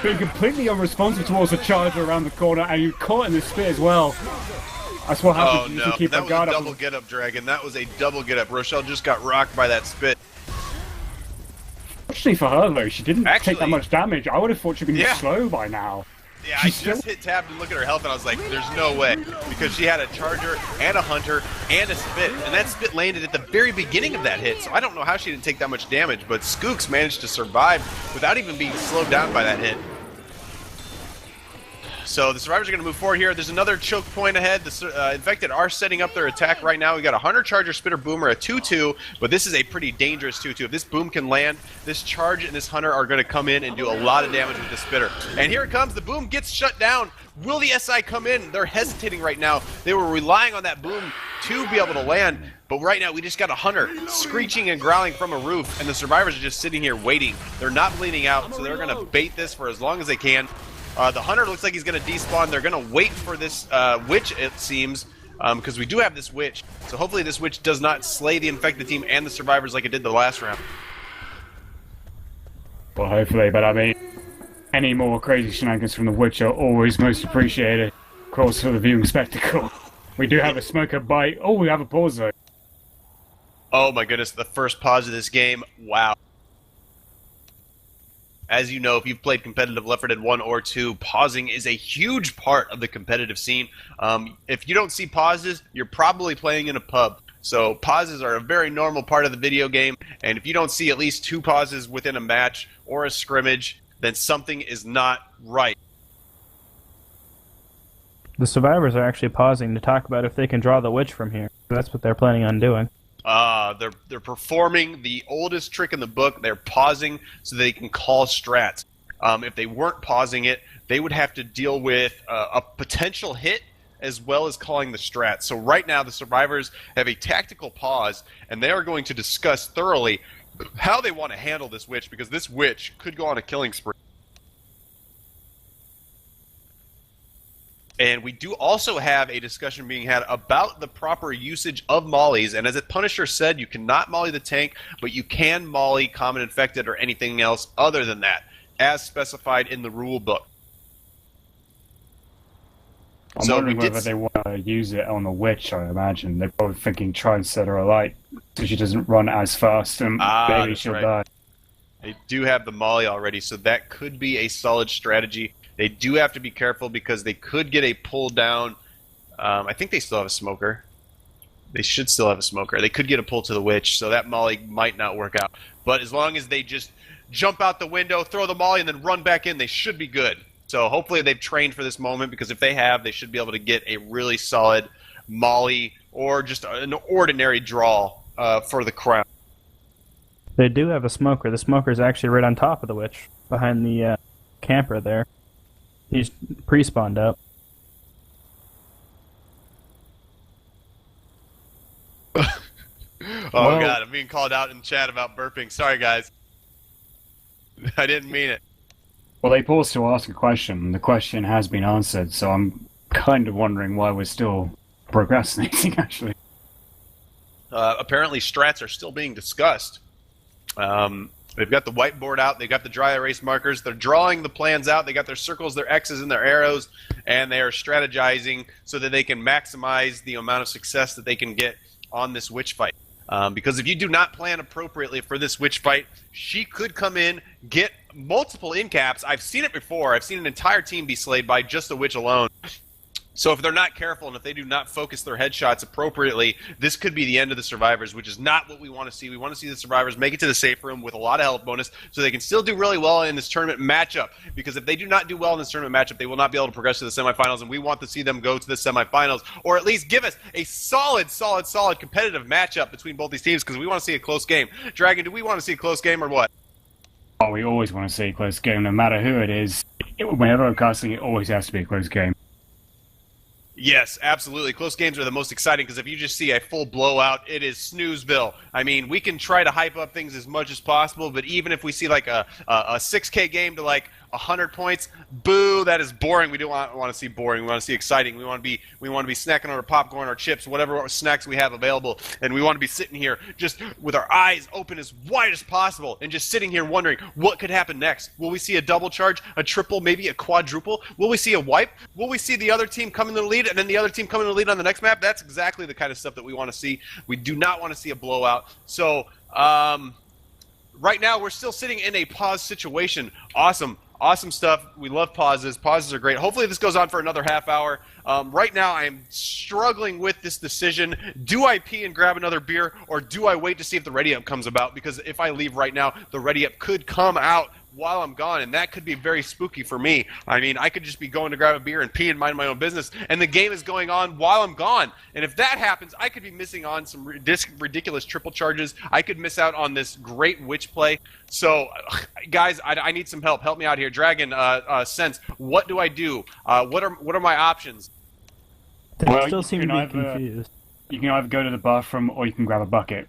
being completely unresponsive towards the Charger around the corner, and you caught in the spit as well. That's what happens when you keep that a guard was a up. double get-up, Dragon. That was a double get-up. Rochelle just got rocked by that spit. Actually, for her though, she didn't take that much damage. I would have thought she'd been slow by now. Yeah, I just hit tab to look at her health, and I was like, there's no way. Because she had a Charger, and a Hunter, and a Spit. And that Spit landed at the very beginning of that hit, so I don't know how she didn't take that much damage, but Skooks managed to survive without even being slowed down by that hit. So the survivors are going to move forward here. There's another choke point ahead. The infected are setting up their attack right now. We got a Hunter, Charger, Spitter, Boomer, a 2-2, but this is a pretty dangerous 2-2. If this boom can land, this Charge and this Hunter are going to come in and do a lot of damage with the Spitter. And here it comes. The boom gets shut down. Will the SI come in? They're hesitating right now. They were relying on that boom to be able to land, but right now we just got a Hunter screeching and growling from a roof, and the survivors are just sitting here waiting. They're not bleeding out, so they're going to bait this for as long as they can. The Hunter looks like he's going to despawn. They're going to wait for this Witch, it seems, because we do have this Witch. So hopefully this Witch does not slay the infected team and the survivors like it did the last round. Well, hopefully, but I mean, any more crazy shenanigans from the Witch are always most appreciated. Of course, for the viewing spectacle. We do have a Smoker bite. Oh, we have a pause though. Oh my goodness, the first pause of this game. Wow. As you know, if you've played competitive Left 4 Dead 1 or 2, pausing is a huge part of the competitive scene. If you don't see pauses, you're probably playing in a pub. So pauses are a very normal part of the video game, and if you don't see at least 2 pauses within a match or a scrimmage, then something is not right. The survivors are actually pausing to talk about if they can draw the Witch from here. That's what they're planning on doing. They're performing the oldest trick in the book. They're pausing so they can call strats. If they weren't pausing it, they would have to deal with a potential hit as well as calling the strat. So right now the survivors have a tactical pause, and they are going to discuss thoroughly how they want to handle this Witch, because this Witch could go on a killing spree. And we do also have a discussion being had about the proper usage of mollies. And as the Punisher said, you cannot molly the tank, but you can molly common infected or anything else other than that, as specified in the rule book. I'm wondering whether they want to use it on the Witch, I imagine. They're probably thinking try and set her alight so she doesn't run as fast and maybe she'll die. They do have the molly already, so that could be a solid strategy. They do have to be careful because they could get a pull down. I think they still have a Smoker. They should still have a smoker. They could get a pull to the witch, so that molly might not work out. But as long as they just jump out the window, throw the molly, and then run back in, they should be good. So hopefully they've trained for this moment, because if they have, they should be able to get a really solid molly or just an ordinary draw for the crown. They do have a smoker. The smoker is actually right on top of the witch, behind the camper there. He's pre-spawned up. Oh god, I'm being called out in chat about burping. Sorry guys. I didn't mean it. Well, they paused to ask a question. The question has been answered, so I'm kind of wondering why we're still procrastinating, actually. Apparently strats are still being discussed. They've got the whiteboard out, they've got the dry erase markers, they're drawing the plans out, they got their circles, their X's, and their arrows, and they are strategizing so that they can maximize the amount of success that they can get on this witch fight. Because if you do not plan appropriately for this witch fight, she could come in, get multiple in-caps. I've seen it before. I've seen an entire team be slayed by just a witch alone. So if they're not careful and if they do not focus their headshots appropriately, this could be the end of the survivors, which is not what we want to see. We want to see the survivors make it to the safe room with a lot of health bonus so they can still do really well in this tournament matchup. Because if they do not do well in this tournament matchup, they will not be able to progress to the semifinals, and we want to see them go to the semifinals, or at least give us a solid competitive matchup between both these teams, because we want to see a close game. Dragon, do we want to see a close game or what? Oh, we always want to see a close game, no matter who it is. Whenever I'm casting, it always has to be a close game. Yes, absolutely. Close games are the most exciting, because if you just see a full blowout, it is snoozeville. I mean, we can try to hype up things as much as possible, but even if we see like a 6K game to like 100 points, boo, that is boring. We don't want to see boring. We want to see exciting. We want to be snacking on our popcorn, our chips, whatever snacks we have available, and we want to be sitting here just with our eyes open as wide as possible and just sitting here wondering what could happen next. Will we see a double charge, a triple, maybe a quadruple? Will we see a wipe? Will we see the other team come in the lead and then the other team come in the lead on the next map? That's exactly the kind of stuff that we want to see. We do not want to see a blowout. So right now we're still sitting in a pause situation. Awesome stuff. We love pauses. Pauses are great. Hopefully this goes on for another half hour. Right now I am struggling with this decision. Do I pee and grab another beer, or do I wait to see if the ready up comes about? Because if I leave right now, the ready up could come out while I'm gone, and that could be very spooky for me. I mean, I could just be going to grab a beer and pee and mind my own business, and the game is going on while I'm gone. And if that happens, I could be missing on some ridiculous triple charges. I could miss out on this great witch play. So, guys, I need some help. Help me out here. Dragon, Sens, what do I do? What are my options? They still seem to be confused. You can either go to the bathroom or you can grab a bucket.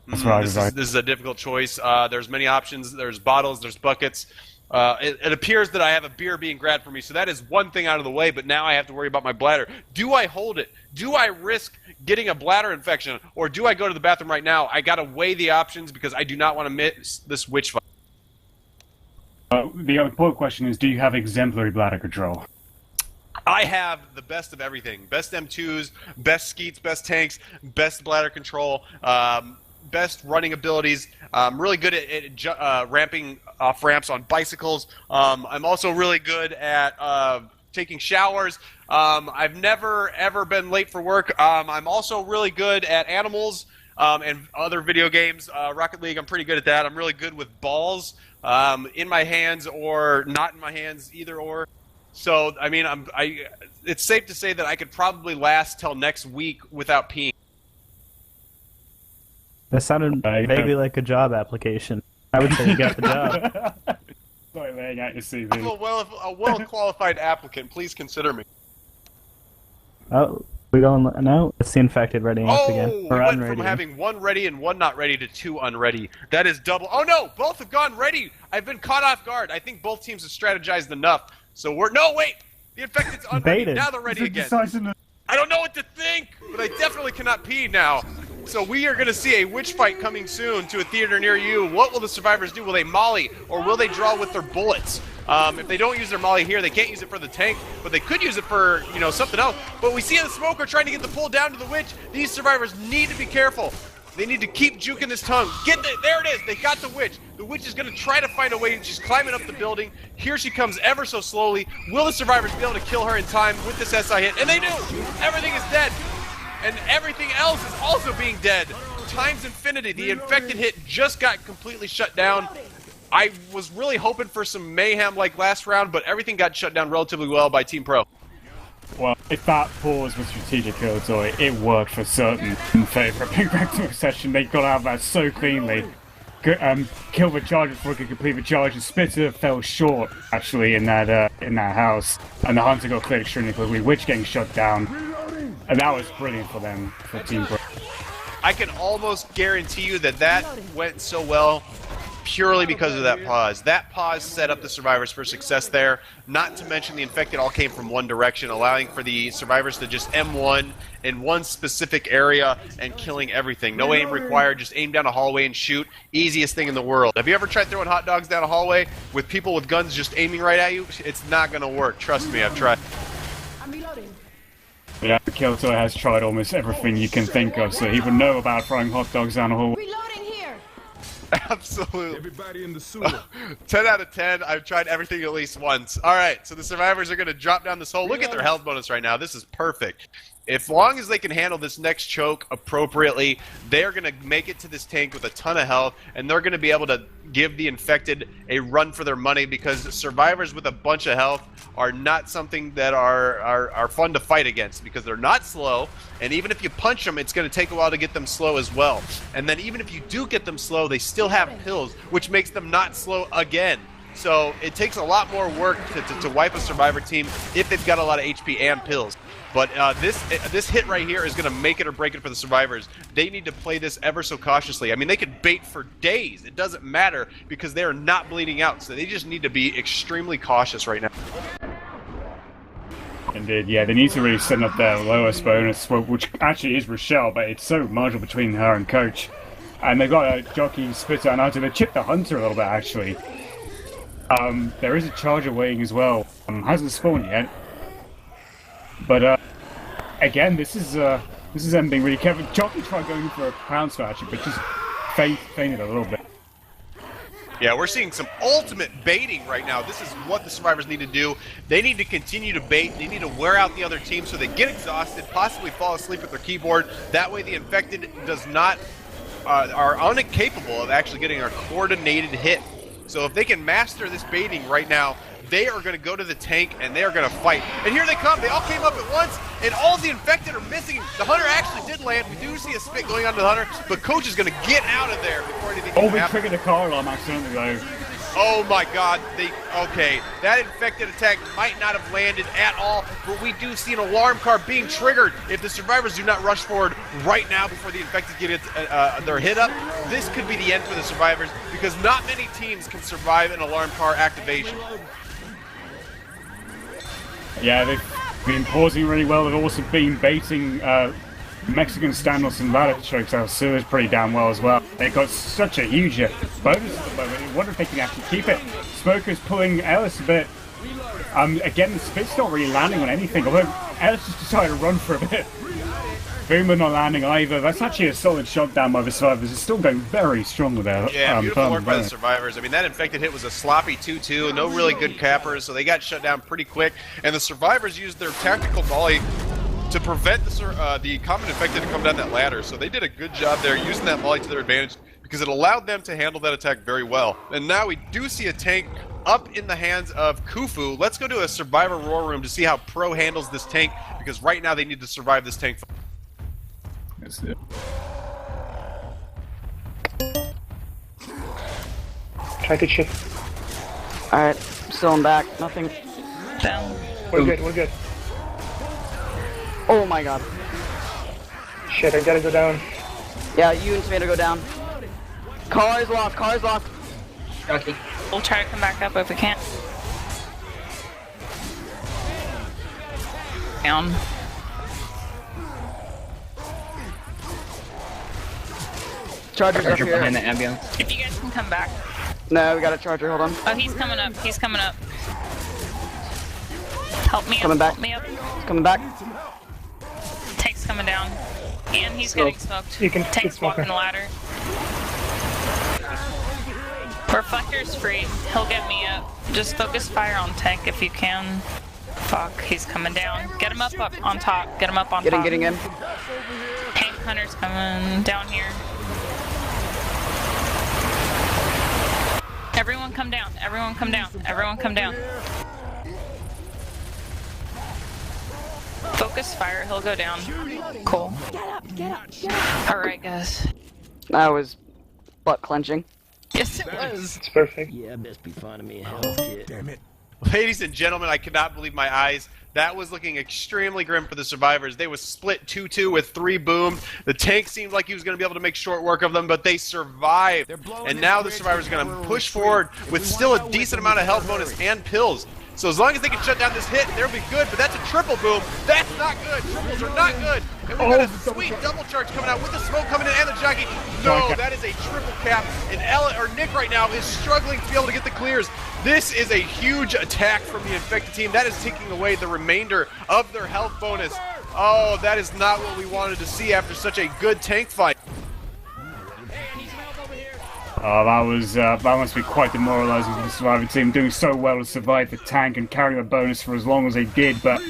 That's what I was like. This is a difficult choice. There's many options. There's bottles. There's buckets. It appears that I have a beer being grabbed for me, so that is one thing out of the way, but now I have to worry about my bladder. Do I hold it? Do I risk getting a bladder infection, or do I go to the bathroom right now? I got to weigh the options because I do not want to miss this witch fight. The important question is, do you have exemplary bladder control? I have the best of everything. Best M2s, best skeets, best tanks, best bladder control, best running abilities. I'm really good at ramping off ramps on bicycles. I'm also really good at taking showers. I've never, ever been late for work. I'm also really good at animals and other video games. Rocket League, I'm pretty good at that. I'm really good with balls in my hands or not in my hands, either or. So, I mean, it's safe to say that I could probably last till next week without peeing. That sounded vaguely like a job application. I would say you got the job. Sorry, laying out your CV. A well-qualified applicant, please consider me. Oh, we going no? It's the infected ready up again. We went from having one ready and one not ready to two unready. That is double. Oh no, both have gone ready. I've been caught off guard. I think both teams have strategized enough. So no, wait. The infected's unready. Now they're ready again. I don't know what to think, but I definitely cannot pee now. So we are going to see a witch fight coming soon to a theater near you. What will the survivors do? Will they molly, or will they draw with their bullets? If they don't use their molly here, they can't use it for the tank, but they could use it for, something else. But we see the smoker trying to get the pull down to the witch. These survivors need to be careful. They need to keep juking this tongue. There it is. They got the witch. The witch is going to try to find a way. She's climbing up the building. Here she comes ever so slowly. Will the survivors be able to kill her in time with this SI hit? And they do. Everything is dead. and everything else is also being dead. Times infinity. The infected hit just got completely shut down. I was really hoping for some mayhem like last round, but everything got shut down relatively well by Team Pro. Well, if that pause was strategic Killatoy, it worked for certain in favour of Big Rektum session. They got out of that so cleanly. Killed the charge before he could complete the charge, and Spitter fell short, actually, in that house. And the Hunter got cleared extremely quickly, Witch getting shut down. And that was brilliant for them, for Team Pro. I can almost guarantee you that went so well purely because of that pause. That pause set up the survivors for success there. Not to mention the infected all came from one direction, allowing for the survivors to just M1 in one specific area and killing everything. No aim required, just aim down a hallway and shoot. Easiest thing in the world. Have you ever tried throwing hot dogs down a hallway with people with guns just aiming right at you? It's not going to work. Trust me, I've tried. Yeah, Killatoy has tried almost everything you can think of, so he would know about throwing hot dogs down a hallway. Absolutely. Everybody in the sewer. 10 out of 10. I've tried everything at least once. Alright, so the survivors are going to drop down this hole. Look at their health bonus right now. This is perfect. As long as they can handle this next choke appropriately, they're going to make it to this tank with a ton of health, and they're going to be able to give the infected a run for their money, because survivors with a bunch of health are not something that are fun to fight against, because they're not slow, and even if you punch them, it's going to take a while to get them slow as well. And then even if you do get them slow, they still have pills, which makes them not slow again. So it takes a lot more work to wipe a survivor team if they've got a lot of HP and pills. But this hit right here is going to make it or break it for the survivors. They need to play this ever so cautiously. I mean, they could bait for days. It doesn't matter, because they are not bleeding out. So they just need to be extremely cautious right now. Indeed, yeah, they need to really set up their lowest bonus, which actually is Rochelle, but it's so marginal between her and Coach. And they've got a jockey, Spitter, and Hunter. They chipped the Hunter a little bit, actually. There is a Charger waiting as well. Hasn't spawned yet. But again, this is them being really careful. Jockey tried going for a crown actually, but just fainted a little bit. Yeah, we're seeing some ultimate baiting right now. This is what the survivors need to do. They need to continue to bait. They need to wear out the other team so they get exhausted, possibly fall asleep at their keyboard. That way the infected does not are incapable of actually getting a coordinated hit. So if they can master this baiting right now, they are going to go to the tank and they are going to fight. And here they come. They all came up at once, and all the infected are missing. The Hunter actually did land. We do see a spit going onto the Hunter, but Coach is going to get out of there before anything can happen. We triggered a car alarm accidentally, though. Oh my god, okay, that infected attack might not have landed at all, but we do see an alarm car being triggered. If the survivors do not rush forward right now before the infected get their hit up, this could be the end for the survivors, because not many teams can survive an alarm car activation. Yeah, they've been pausing really well. They've also been baiting Mexican standoffs and ladder chokes out Sewers pretty damn well as well. They've got such a huge bonus at the moment. I wonder if they can actually keep it. Smoker's pulling Ellis a bit. Again, the spit's not really landing on anything, although Ellis just decided to run for a bit. Boomer not landing either. That's actually a solid shot down by the survivors. It's still going very strong with their beautiful work by the survivors. I mean, that infected hit was a sloppy 2-2, no really good cappers, so they got shut down pretty quick. And the survivors used their tactical volley to prevent the common infected to come down that ladder. So they did a good job there, using that volley to their advantage, because it allowed them to handle that attack very well. And now we do see a tank up in the hands of Khufu. Let's go to a survivor roar room to see how Pro handles this tank, because right now they need to survive this tank. That's it. Try to chip. Alright, still in back. Nothing. Down. We're good, we're good. Oh my god. Shit, I gotta go down. Yeah, you and Tomato go down. Car is lost, car is lost. Jockey. We'll try to come back up if we can. Down. Charger's up here. Behind the ambulance. If you guys can come back. No, we got a charger, hold on. Oh, he's coming up, he's coming up. Help me coming up, back. help me up. He's coming back. Tank's coming down. And he's getting smoked. You can Tank's walking the ladder. Reflector's free. He'll get me up. Just focus fire on Tank if you can. Fuck, he's coming down. Get him up on top. Get him up on top. Getting in. Tank Hunter's coming down here. Everyone come down. Everyone come down. Everyone come down. Focus fire. He'll go down. Cool. Alright, guys. That was butt clenching. Yes, it was. It's perfect. Yeah, best be finding me a health kit. Damn it. Ladies and gentlemen, I cannot believe my eyes. That was looking extremely grim for the survivors. They was split 2-2 with 3 boom. The tank seemed like he was going to be able to make short work of them, but they survived. And now the survivors are going to push forward with still a decent amount of health bonus and pills. So as long as they can shut down this hit, they'll be good, but that's a triple boom. That's not good. Triples are not good. And we've got a sweet double charge coming out with the smoke coming in and the jockey. No, that is a triple cap. And Nick right now is struggling to be able to get the clears. This is a huge attack from the infected team. That is taking away the remainder of their health bonus. Oh, that is not what we wanted to see after such a good tank fight. Oh, that must be quite demoralising for the surviving team, doing so well to survive the tank and carry the bonus for as long as they did, but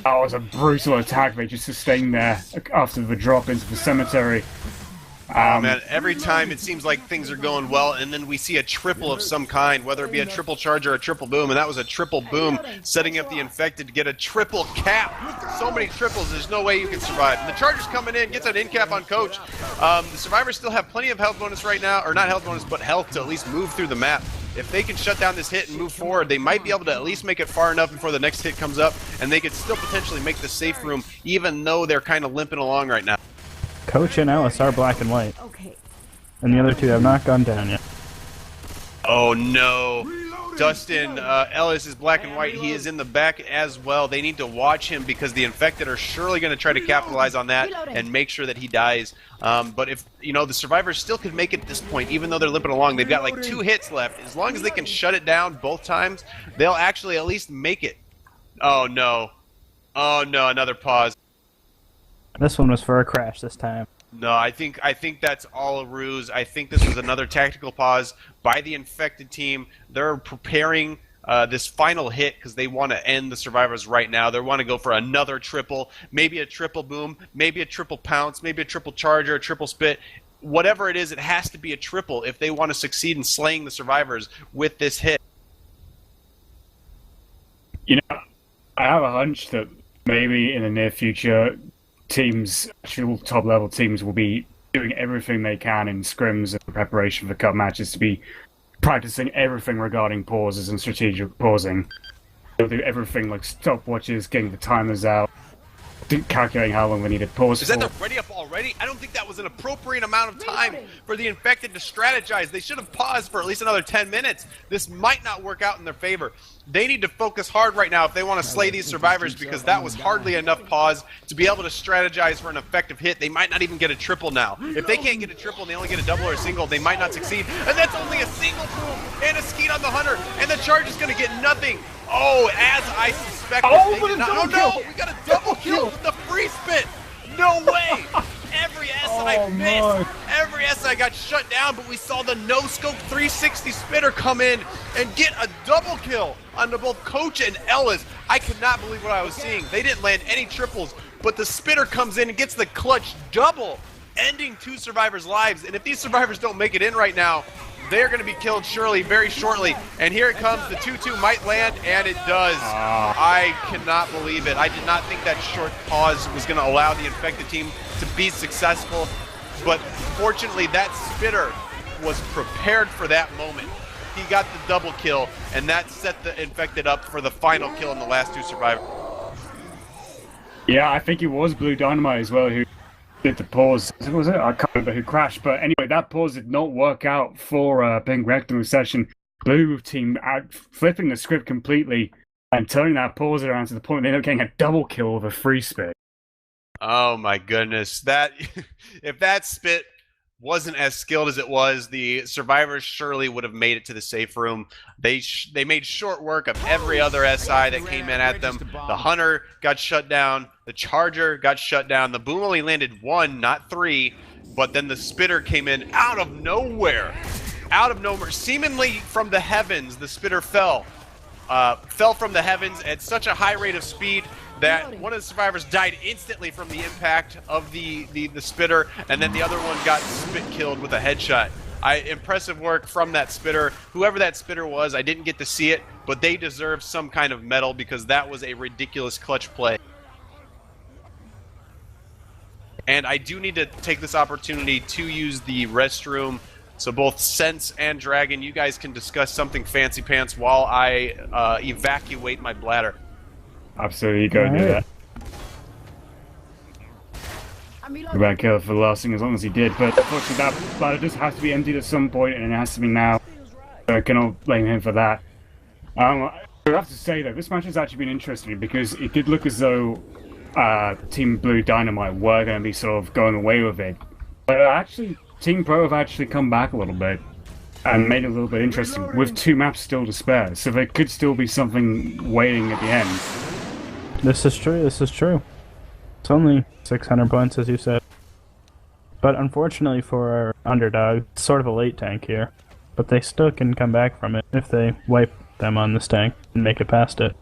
that was a brutal attack they just sustained there after the drop into the cemetery. Oh man, every time it seems like things are going well, and then we see a triple of some kind, whether it be a triple charge or a triple boom, and that was a triple boom, setting up the infected to get a triple cap. So many triples, there's no way you can survive. And the charger's coming in, gets an in cap on Coach. The survivors still have plenty of health bonus right now, or not health bonus, but health to at least move through the map. If they can shut down this hit and move forward, they might be able to at least make it far enough before the next hit comes up, and they could still potentially make the safe room, even though they're kind of limping along right now. Coach and Ellis are black and white. And the other two have not gone down yet. Oh no. Dustin, Ellis is black and white. He is in the back as well. They need to watch him because the infected are surely going to try to capitalize on that and make sure that he dies. But if, the survivors still could make it at this point, even though they're limping along, they've got like 2 hits left. As long as they can shut it down both times, they'll actually at least make it. Oh no. Oh no, another pause. This one was for a crash this time. No, I think that's all a ruse. I think this was another tactical pause by the infected team. They're preparing this final hit because they want to end the survivors right now. They want to go for another triple, maybe a triple boom, maybe a triple pounce, maybe a triple charger, a triple spit. Whatever it is, it has to be a triple if they want to succeed in slaying the survivors with this hit. I have a hunch that maybe in the near future, actual top-level teams will be doing everything they can in scrims and preparation for cup matches to be practicing everything regarding pauses and strategic pausing. They'll do everything like stopwatches, getting the timers out, calculating how long they need to pause Is that they're ready up already? I don't think that was an appropriate amount of time for the infected to strategize. They should have paused for at least another 10 minutes. This might not work out in their favor. They need to focus hard right now if they want to slay these survivors because that was hardly enough pause to be able to strategize for an effective hit. They might not even get a triple now. If they can't get a triple and they only get a double or a single, they might not succeed. And that's only a single boom and a skeet on the hunter, and the charge is going to get nothing. Oh, as I suspected. Oh no, we got a double kill with the free spit. No way. Every SI missed. Every SI got shut down, but we saw the no-scope 360 spitter come in and get a double kill on both Coach and Ellis. I could not believe what I was seeing. They didn't land any triples, but the spitter comes in and gets the clutch double, ending 2 survivors' lives. And if these survivors don't make it in right now, they're going to be killed surely very shortly. And here it comes. The 2-2 might land, and it does. I cannot believe it. I did not think that short pause was going to allow the infected team to be successful. But fortunately, that spitter was prepared for that moment. He got the double kill, and that set the infected up for the final kill in the last 2 survivors. Yeah, I think it was Blue Dynamite as well who did the pause. Was it? I can't remember who crashed, but anyway, that pause did not work out for Pink Rektum session. Blue team flipping the script completely and turning that pause around to the point they ended up getting a double kill with a free spit. Oh my goodness. That if that spit wasn't as skilled as it was, the survivors surely would have made it to the safe room. They made short work of every other SI that came in at them. The Hunter got shut down. The Charger got shut down. The Boom only landed 1, not 3. But then the Spitter came in out of nowhere. Out of nowhere. Seemingly from the heavens, the Spitter fell. fell from the heavens at such a high rate of speed that one of the survivors died instantly from the impact of the spitter, and then the other one got spit killed with a headshot. Impressive work from that spitter. Whoever that spitter was, I didn't get to see it, but they deserve some kind of medal because that was a ridiculous clutch play. And I do need to take this opportunity to use the restroom, so both Sens and Dragon, you guys can discuss something fancy pants while I evacuate my bladder. Absolutely, go and do that. Go back kill for the last thing as long as he did, but unfortunately that bladder just has to be emptied at some point, and it has to be now. So I cannot blame him for that. I have to say though, this match has actually been interesting because it did look as though Team Blue Dynamite were going to be sort of going away with it, but actually Team Pro have actually come back a little bit and made it a little bit interesting with 2 maps still to spare, so there could still be something waiting at the end. This is true, this is true. It's only 600 points, as you said. But unfortunately for our underdog, it's sort of a late tank here. But they still can come back from it if they wipe them on this tank and make it past it.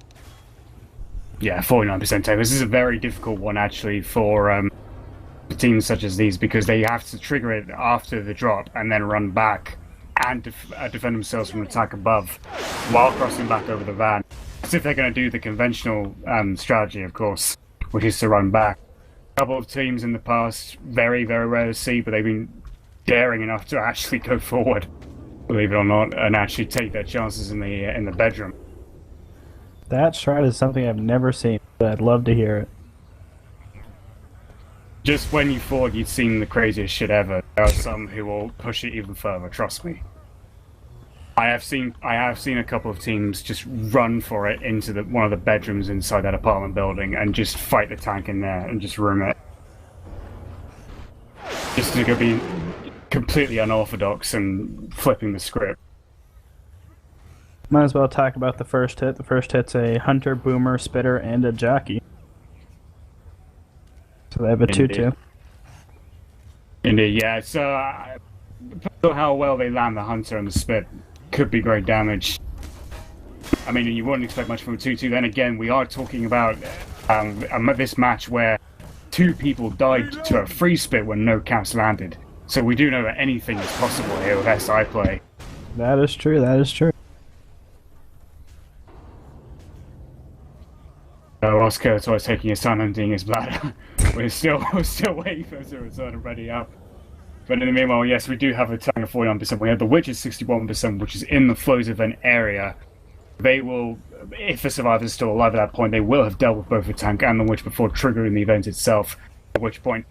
Yeah, 49% tank. This is a very difficult one, actually, for teams such as these, because they have to trigger it after the drop and then run back and defend themselves from an attack above while crossing back over the van. As if they're going to do the conventional strategy, of course, which is to run back. A couple of teams in the past, very, very rare to see, but they've been daring enough to actually go forward, believe it or not, and actually take their chances in the bedroom. That strat is something I've never seen, but I'd love to hear it. Just when you thought you'd seen the craziest shit ever, there are some who will push it even further, trust me. I have seen a couple of teams just run for it into one of the bedrooms inside that apartment building and just fight the tank in there and just room it. Just to go be completely unorthodox and flipping the script. Might as well talk about the first hit. The first hit's a hunter, boomer, spitter, and a jockey. So they have a 2-2. Indeed, yeah. So how well they land the hunter and the spit could be great damage. I mean, you wouldn't expect much from a 2-2. Then again, we are talking about this match where 2 people died to a free spit when no caps landed. So we do know that anything is possible here with SI play. That is true, that is true. Whilst Killatoy is taking his time emptying his bladder, we're still waiting for him to return and ready up. But in the meanwhile, yes, we do have a tank of 49%. We have the Witch at 61%, which is in the flows event area. They will, if the survivor is still alive at that point, they will have dealt with both the tank and the Witch before triggering the event itself. At which point,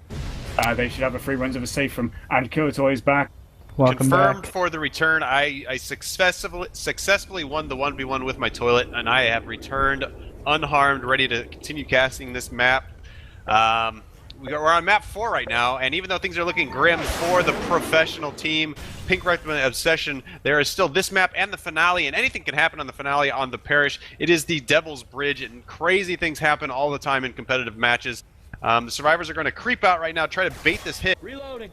they should have a free runs of a safe from. And Killatoy is back. Welcome Confirmed back. For the return. I successfully won the 1v1 with my toilet, and I have returned unharmed, ready to continue casting this map. We're on map 4 right now, and even though things are looking grim for the professional team, Pink Rektum Obsession, there is still this map and the finale, and anything can happen on the finale on the Parish. It is the Devil's Bridge, and crazy things happen all the time in competitive matches. The survivors are going to creep out right now, try to bait this hit. Reloading.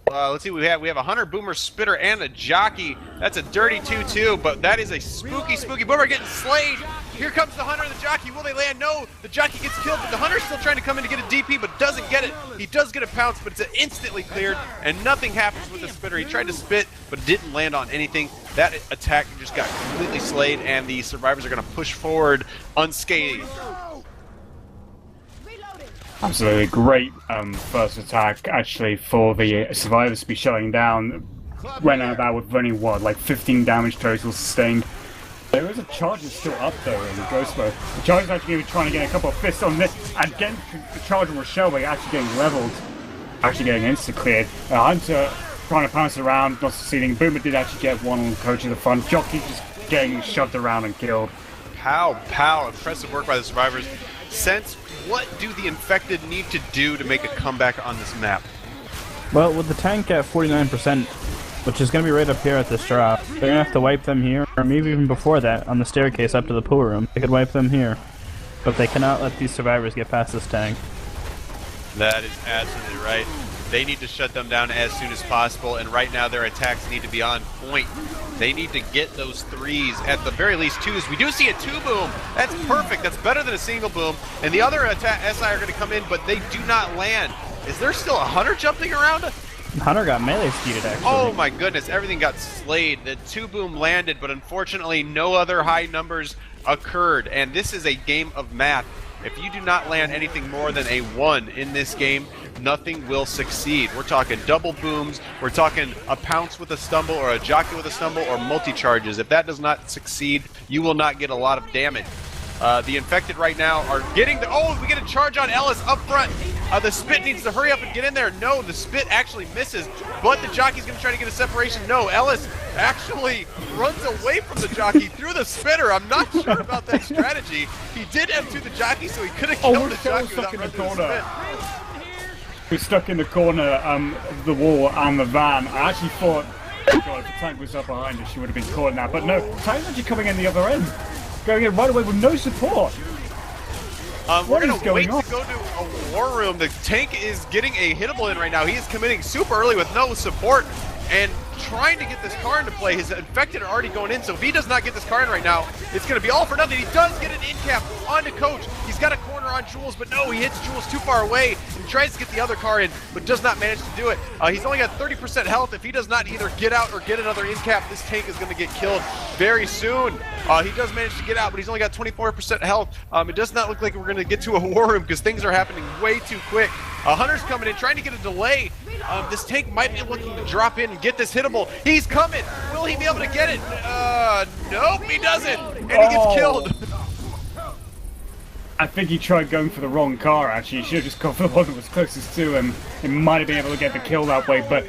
Let's see, we have a hunter, boomer, spitter, and a jockey. That's a dirty 2-2, but that is a spooky boomer getting slayed. Here comes the hunter and the jockey. Will they land? No, the jockey gets killed, but the hunter's still trying to come in to get a DP, but doesn't get it. He does get a pounce, but it's instantly cleared, and nothing happens with the spitter. He tried to spit, but didn't land on anything. That attack just got completely slayed, and the survivors are going to push forward unscathed. Absolutely great first attack, actually, for the survivors to be shutting down. Went out about with only, what, like 15 damage total sustained. There is a charger still up though in Ghost Mode. The charger's actually trying to get a couple of fists on this, and again, the charger with Shellway actually getting leveled, actually getting insta-cleared. Hunter trying to pounce around, not succeeding. Boomer did actually get one on the coach at the front. Jockey just getting shoved around and killed. Pow. Impressive work by the survivors. Sens, what do the infected need to do to make a comeback on this map? Well, with the tank at 49%, which is going to be right up here at this drop, they're going to have to wipe them here, or maybe even before that, on the staircase up to the pool room. They could wipe them here. But they cannot let these survivors get past this tank. That is absolutely right. They need to shut them down as soon as possible, and right now their attacks need to be on point. They need to get those 3s, at the very least 2s. We do see a 2-boom. That's perfect. That's better than a single boom. And the other SI are going to come in, but they do not land. Is there still a Hunter jumping around? Hunter got melee speeded, actually. Oh my goodness, everything got slayed. The 2-boom landed, but unfortunately no other high numbers occurred. And this is a game of math. If you do not land anything more than a 1 in this game, nothing will succeed. We're talking double booms, we're talking a pounce with a stumble, or a jockey with a stumble, or multi-charges. If that does not succeed, you will not get a lot of damage. The infected right now are getting the... Oh, we get a charge on Ellis up front. The Spit needs to hurry up and get in there. No, the Spit actually misses, but the jockey's going to try to get a separation. No, Ellis actually runs away from the jockey through the Spitter. I'm not sure about that strategy. He did M2 the jockey, so he could have killed the jockey without running the Spit. We're stuck in the corner, the wall and the van. I actually thought, oh god, if the tank was up behind us, she would have been caught now. But no, the tank's actually coming in the other end. Going in right away with no support. We're going to wait to go to a war room. The tank is getting a hittable in right now. He is committing super early with no support and trying to get this car into play. His infected are already going in, so if he does not get this car in right now, it's going to be all for nothing. He does get an in cap onto Coach. He's got a corner on Jules, but no, he hits Jules too far away and tries to get the other car in, but does not manage to do it. He's only got 30% health. If he does not either get out or get another in cap, this tank is going to get killed very soon. He does manage to get out, but he's only got 24% health. It does not look like we're going to get to a war room because things are happening way too quick. Hunter's coming in, trying to get a delay. This tank might be looking to drop in and get this hittable. He's coming. Will he be able to get it? Nope, he doesn't. And he gets killed. I think he tried going for the wrong car, actually. He should have just gone for the one that was closest to him. He might have been able to get the kill that way, but,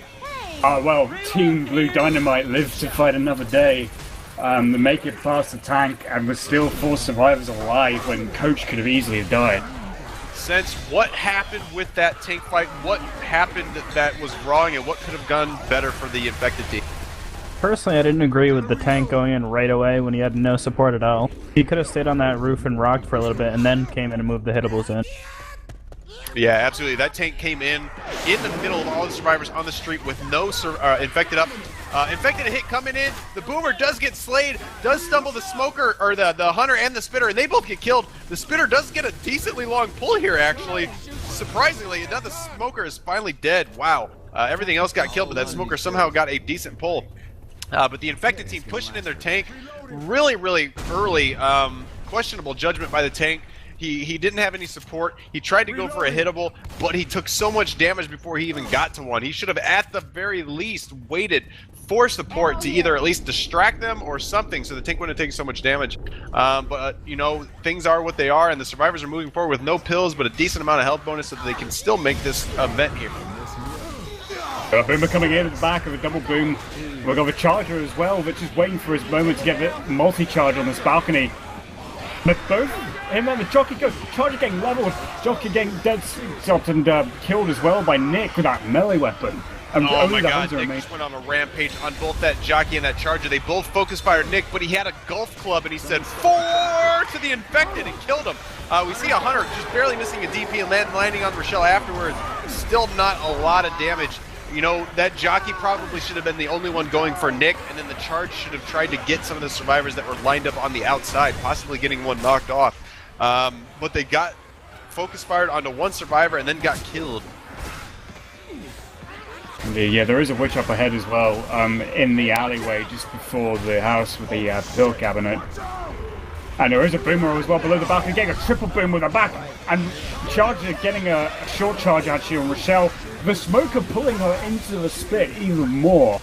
well, Team Blue Dynamite lived to fight another day. They make it past the tank, and we're still 4 survivors alive when Coach could have easily have died. Sens, what happened with that tank fight? What happened that was wrong, and what could have gone better for the infected team? Personally, I didn't agree with the tank going in right away when he had no support at all. He could have stayed on that roof and rocked for a little bit and then came in and moved the hittables in. Yeah, absolutely. That tank came in the middle of all the survivors on the street with no infected up. Infected a hit coming in. The Boomer does get slayed, does stumble the Smoker, or the Hunter and the Spitter, and they both get killed. The Spitter does get a decently long pull here, actually. Surprisingly, now the Smoker is finally dead. Wow. Everything else got killed, but that Smoker somehow got a decent pull. But the infected team pushing in their tank really, really early. Questionable judgment by the tank. He didn't have any support. He tried to go for a hittable, but he took so much damage before he even got to one. He should have, at the very least, waited for support to either at least distract them or something so the tank wouldn't have taken so much damage. But, you know, things are what they are, and the survivors are moving forward with no pills but a decent amount of health bonus so that they can still make this event here. Boomer coming in at the back of a double boom. We've got the Charger as well, which is waiting for his moment to get the multi-charge on this balcony. But both him and the Jockey go. Charger getting leveled, Jockey getting dead stopped and killed as well by Nick with that melee weapon. Oh my god, Nick just went on a rampage on both that Jockey and that Charger. They both focus fired Nick, but he had a golf club and he said 4 to the infected and killed him. We see a Hunter just barely missing a DP and landing on Rochelle afterwards. Still not a lot of damage. You know, that Jockey probably should have been the only one going for Nick, and then the Charge should have tried to get some of the survivors that were lined up on the outside, possibly getting one knocked off. But they got focus fired onto one survivor and then got killed. Yeah, there is a witch up ahead as well, in the alleyway just before the house with the pill cabinet. And there is a Boomer as well below the balcony, getting a triple boom with the back, and Charger getting a short charge actually on Rochelle. The Smoker pulling her into the spit even more.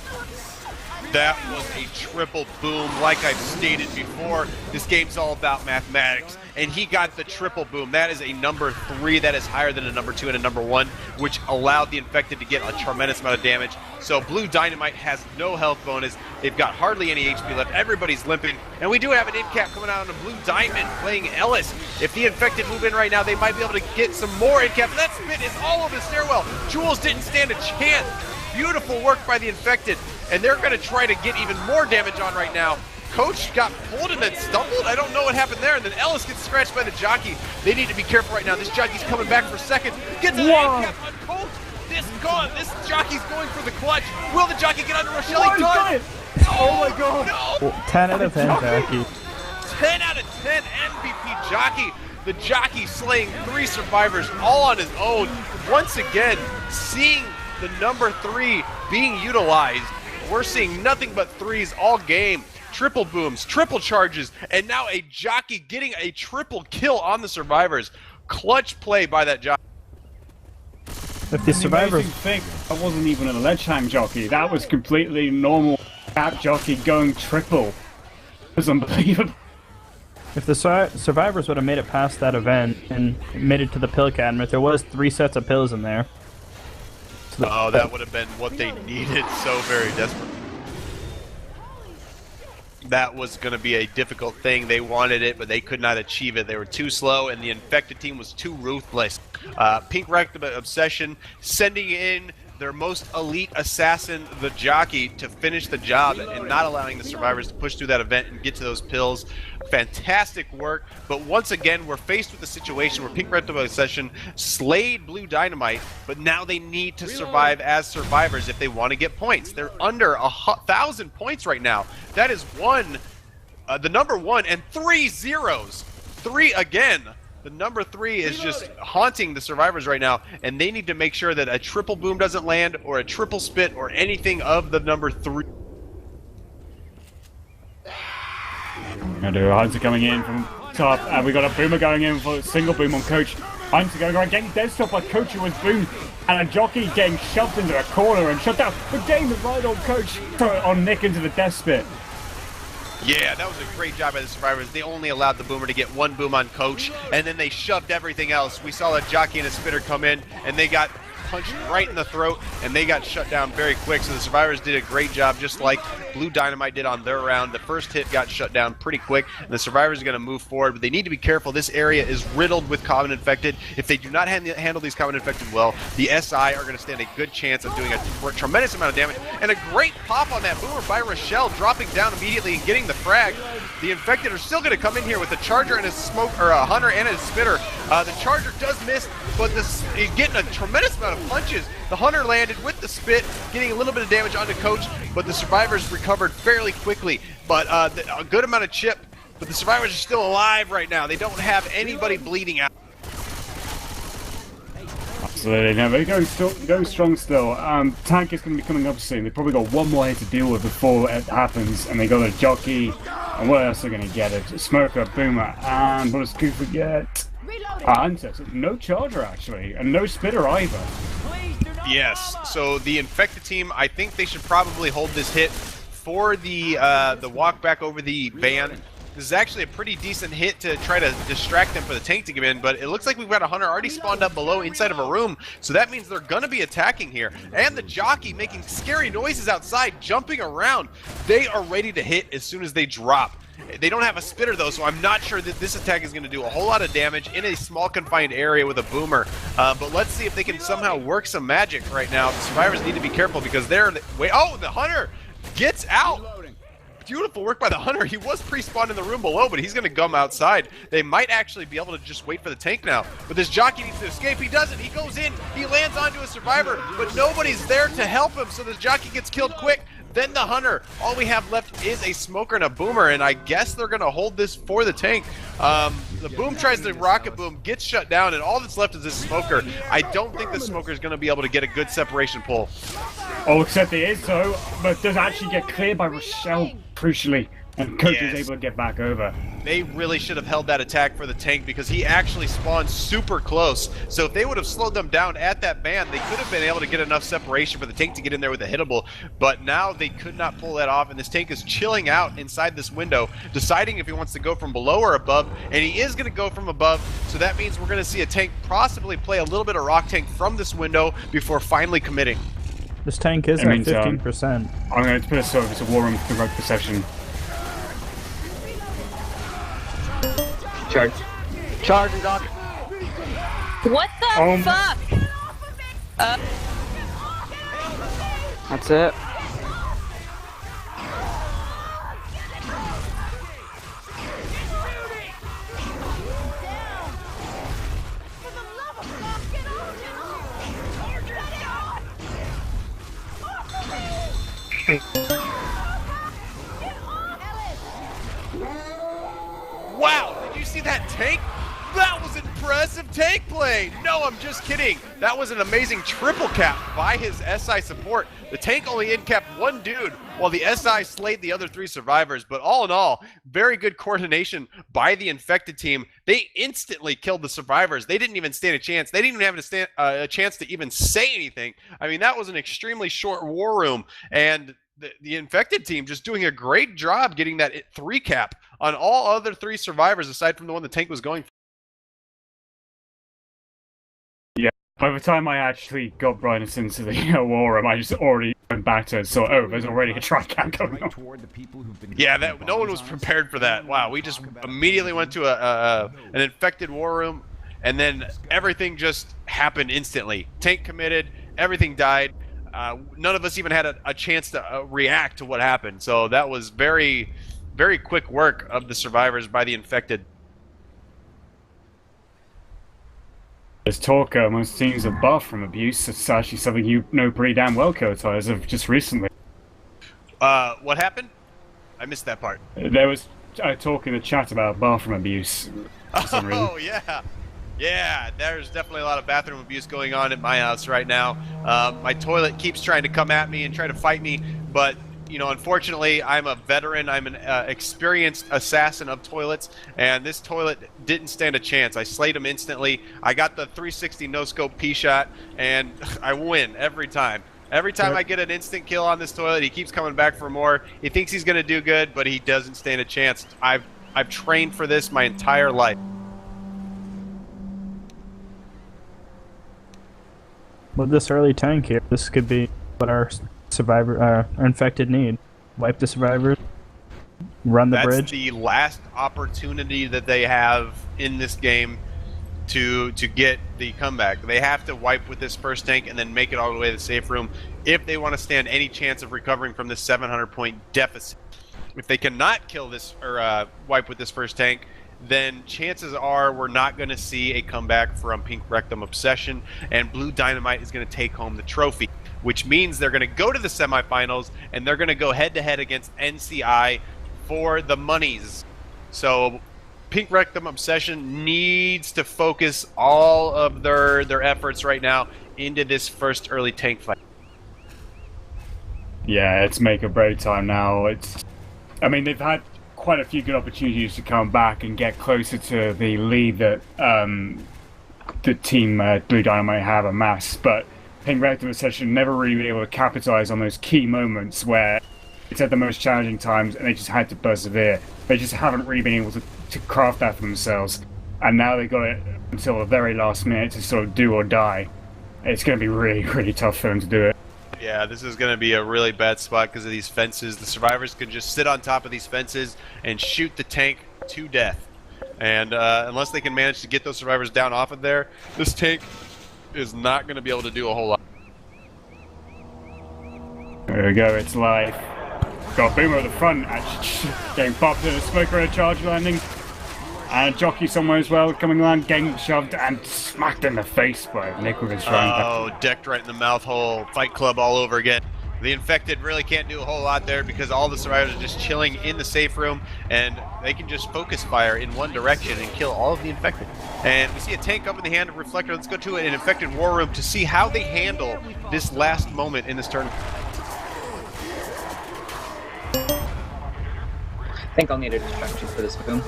That was a triple boom. Like I've stated before, this game's all about mathematics, and he got the triple boom. That is a number 3. That is higher than a number 2 and a number 1, which allowed the infected to get a tremendous amount of damage. So Blue Dynamite has no health bonus. They've got hardly any HP left. Everybody's limping, and we do have an in-cap coming out on a Blue Diamond playing Ellis. If the infected move in right now, they might be able to get some more in-cap. That spit is all over the stairwell. Jules didn't stand a chance. Beautiful work by the infected, and they're going to try to get even more damage on right now. Coach got pulled and then stumbled. I don't know what happened there, and then Ellis gets scratched by the Jockey. They need to be careful right now. This Jockey's coming back for second. Gets an in-cap on Coach. This jockey's going for the clutch. Will the jockey get under Rochelle? He does. Oh my god. No. Well, 10 out of 10, jockey. 10 out of 10 MVP jockey. The jockey slaying 3 survivors all on his own. Once again, seeing the number 3 being utilized. We're seeing nothing but 3s all game. Triple booms, triple charges, and now a jockey getting a triple kill on the survivors. Clutch play by that jockey. If the survivors think that wasn't even a ledge hang jockey, that was completely normal cap jockey going triple. It was unbelievable. If the survivors would have made it past that event and made it to the pill cabinet, there was 3 sets of pills in there. So oh, that would have been what they needed so very desperately. That was going to be a difficult thing. They wanted it, but they could not achieve it. They were too slow, and the infected team was too ruthless. Pink Rectum Obsession sending in their most elite assassin, the jockey, to finish the job and not allowing the survivors to push through that event and get to those pills. Fantastic work, but once again, we're faced with a situation where Pink Rectum Obsession slayed Blue Dynamite, but now they need to survive as survivors if they want to get points. They're under 1,000 points right now. That is the number 1 and 3 zeros. 3 again. The number 3 is just haunting the survivors right now, and they need to make sure that a triple boom doesn't land or a triple spit or anything of the number 3. Hunter coming in from top, and we got a boomer going in for a single boom on Coach. Hunter going around, getting dead stopped by Coach who was boomed, and a jockey getting shoved into a corner and shut down. But getting the right on Coach on Nick into the death spit. Yeah, that was a great job by the survivors. They only allowed the boomer to get 1 boom on Coach, and then they shoved everything else. We saw a jockey and a spitter come in, and they got punched right in the throat, and they got shut down very quick. So the survivors did a great job, just like Blue Dynamite did on their round. The first hit got shut down pretty quick, and the survivors are going to move forward, but they need to be careful. This area is riddled with common infected. If they do not handle these common infected well, the SI are going to stand a good chance of doing a tremendous amount of damage. And a great pop on that boomer by Rochelle, dropping down immediately and getting the frag. The infected are still going to come in here with a charger and a smoke, or a hunter and a spitter. The charger does miss, but this is getting a tremendous amount of punches. The hunter landed with the spit, getting a little bit of damage onto Coach, but the survivors recovered fairly quickly. But a good amount of chip, but the survivors are still alive right now. They don't have anybody bleeding out. Absolutely, no, they're going strong still. Tank is going to be coming up soon. They've probably got 1 more hit to deal with before it happens, and they got a jockey. And what else are they going to get? A smoker, boomer, and what does Cooper get? Hunter. So no charger actually, and no spitter either. Yes, so the infected team, I think they should probably hold this hit for the walk back over the van. This is actually a pretty decent hit to try to distract them for the tank to come in, but it looks like we've got a hunter already spawned up below inside of a room, so that means they're going to be attacking here. And the jockey making scary noises outside, jumping around. They are ready to hit as soon as they drop. They don't have a spitter though, so I'm not sure that this attack is going to do a whole lot of damage in a small confined area with a boomer. But let's see if they can somehow work some magic right now. The survivors need to be careful because they're... Oh, the hunter gets out! Beautiful work by the hunter. He was pre-spawned in the room below, but he's going to come outside. They might actually be able to just wait for the tank now. But this jockey needs to escape. He doesn't. He goes in. He lands onto a survivor, but nobody's there to help him, so this jockey gets killed quick. Then the hunter. All we have left is a smoker and a boomer, and I guess they're going to hold this for the tank. The boom tries the rocket boom, gets shut down, and all that's left is this smoker. I don't think the smoker is going to be able to get a good separation pull. Oh, except he is, though, but does actually get cleared by Rochelle, crucially, and Coach is able to get back over. They really should have held that attack for the tank because he actually spawned super close. So if they would have slowed them down at that ban, they could have been able to get enough separation for the tank to get in there with a hittable. But now they could not pull that off, and this tank is chilling out inside this window, deciding if he wants to go from below or above, and he is going to go from above. So that means we're going to see a tank possibly play a little bit of rock tank from this window before finally committing. This tank is at 15%. I'm going to put a service of war room for rogue perception. Charge. Charging, dog. What the fuck? That's it. Wow, did you see that tank? That was impressive tank play! No, I'm just kidding. That was an amazing triple cap by his SI support. The tank only in-capped one dude, while the SI slayed the other 3 survivors. But all in all, very good coordination by the infected team. They instantly killed the survivors. They didn't even stand a chance. They didn't even have a chance to even say anything. I mean, that was an extremely short war room, and the infected team just doing a great job getting that 3 cap on all other 3 survivors aside from the one the tank was going for. Yeah, by the time I actually got Brightness into the war room, I just already went back to it, so there's already a tri-cap going on. Yeah, no one was prepared for that. Wow, we just immediately went to an infected war room, and then everything just happened instantly. Tank committed, everything died. None of us even had a chance to react to what happened. So that was very, very quick work of the survivors by the infected. There's talk amongst teams of bathroom abuse. It's actually something you know pretty damn well, Killatoy, as of just recently. What happened? I missed that part. There was talk in the chat about bathroom abuse. Oh, yeah. Yeah, there's definitely a lot of bathroom abuse going on at my house right now. My toilet keeps trying to come at me and try to fight me, but you know, unfortunately, I'm a veteran. I'm an experienced assassin of toilets, and this toilet didn't stand a chance. I slayed him instantly. I got the 360 no-scope P-shot, and I win every time. Every time I get an instant kill on this toilet, he keeps coming back for more. He thinks he's going to do good, but he doesn't stand a chance. I've trained for this my entire life. With this early tank here, this could be what our our infected need. Wipe the survivors, run the bridge. That's the last opportunity that they have in this game to get the comeback. They have to wipe with this first tank and then make it all the way to the safe room if they want to stand any chance of recovering from this 700-point deficit. If they cannot kill this or wipe with this first tank, then chances are we're not going to see a comeback from Pink Rectum Obsession, and Blue Dynamite is going to take home the trophy, which means they're going to go to the semifinals, and they're going to go head-to-head against NCI for the monies. So Pink Rectum Obsession needs to focus all of their efforts right now into this first early tank fight. Yeah, it's make or break time now. I mean, they've had quite a few good opportunities to come back and get closer to the lead that the team Blue Dynamite have amassed, but Pink Rectum Obsession never really been able to capitalize on those key moments where it's at the most challenging times and they just had to persevere. They just haven't really been able to craft that for themselves, and now they got it until the very last minute to sort of do or die. It's going to be really, really tough for them to do it. Yeah, this is going to be a really bad spot because of these fences. The survivors can just sit on top of these fences and shoot the tank to death. And unless they can manage to get those survivors down off of there, this tank is not going to be able to do a whole lot. There we go, it's live. Got Boomer at the front, actually getting popped in a smoker and a charge landing. And a jockey somewhere as well, coming around, getting shoved and smacked in the face by Nick with his strong. Oh, decked right in the mouth hole. Fight Club all over again. The infected really can't do a whole lot there because all the survivors are just chilling in the safe room, and they can just focus fire in one direction and kill all of the infected. And we see a tank up in the hand of Reflector. Let's go to an infected war room to see how they handle this last moment in this tournament. I think I'll need a distraction for this boom.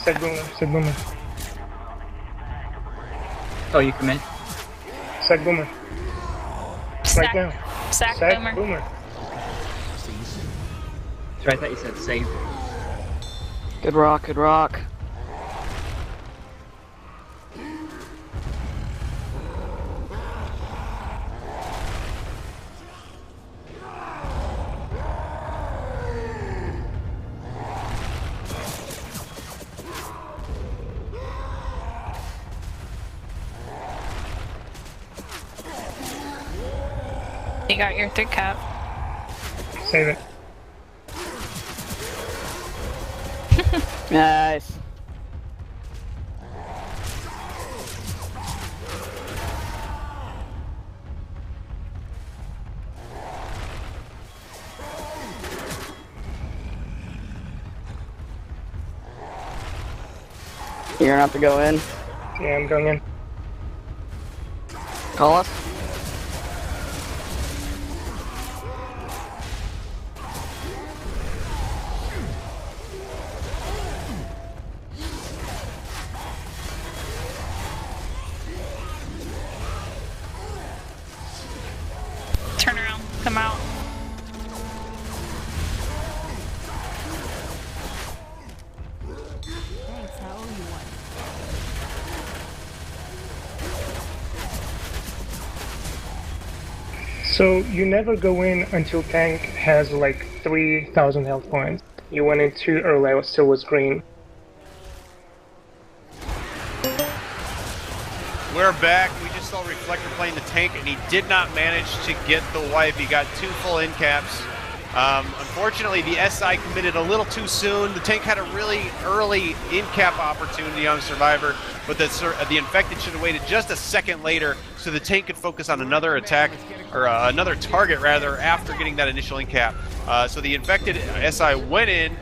Said boomer. Oh, you come in? Said boomer. Right now. Sack boomer. Sorry, I thought you said save. Good rock, good rock. You got your 3 cap. Save it. Nice. You're gonna have to go in. Yeah, I'm going in. Call us. Turn around. Come out. So you never go in until tank has like 3,000 health points. You went in too early, I still was green. We're back. We just saw Reflector playing the tank, and he did not manage to get the wipe. He got 2 full end caps. Unfortunately, the SI committed a little too soon. The tank had a really early in-cap opportunity on Survivor, but the Infected should have waited just a second later so the tank could focus on another attack, or another target rather, after getting that initial in-cap. So the Infected SI went in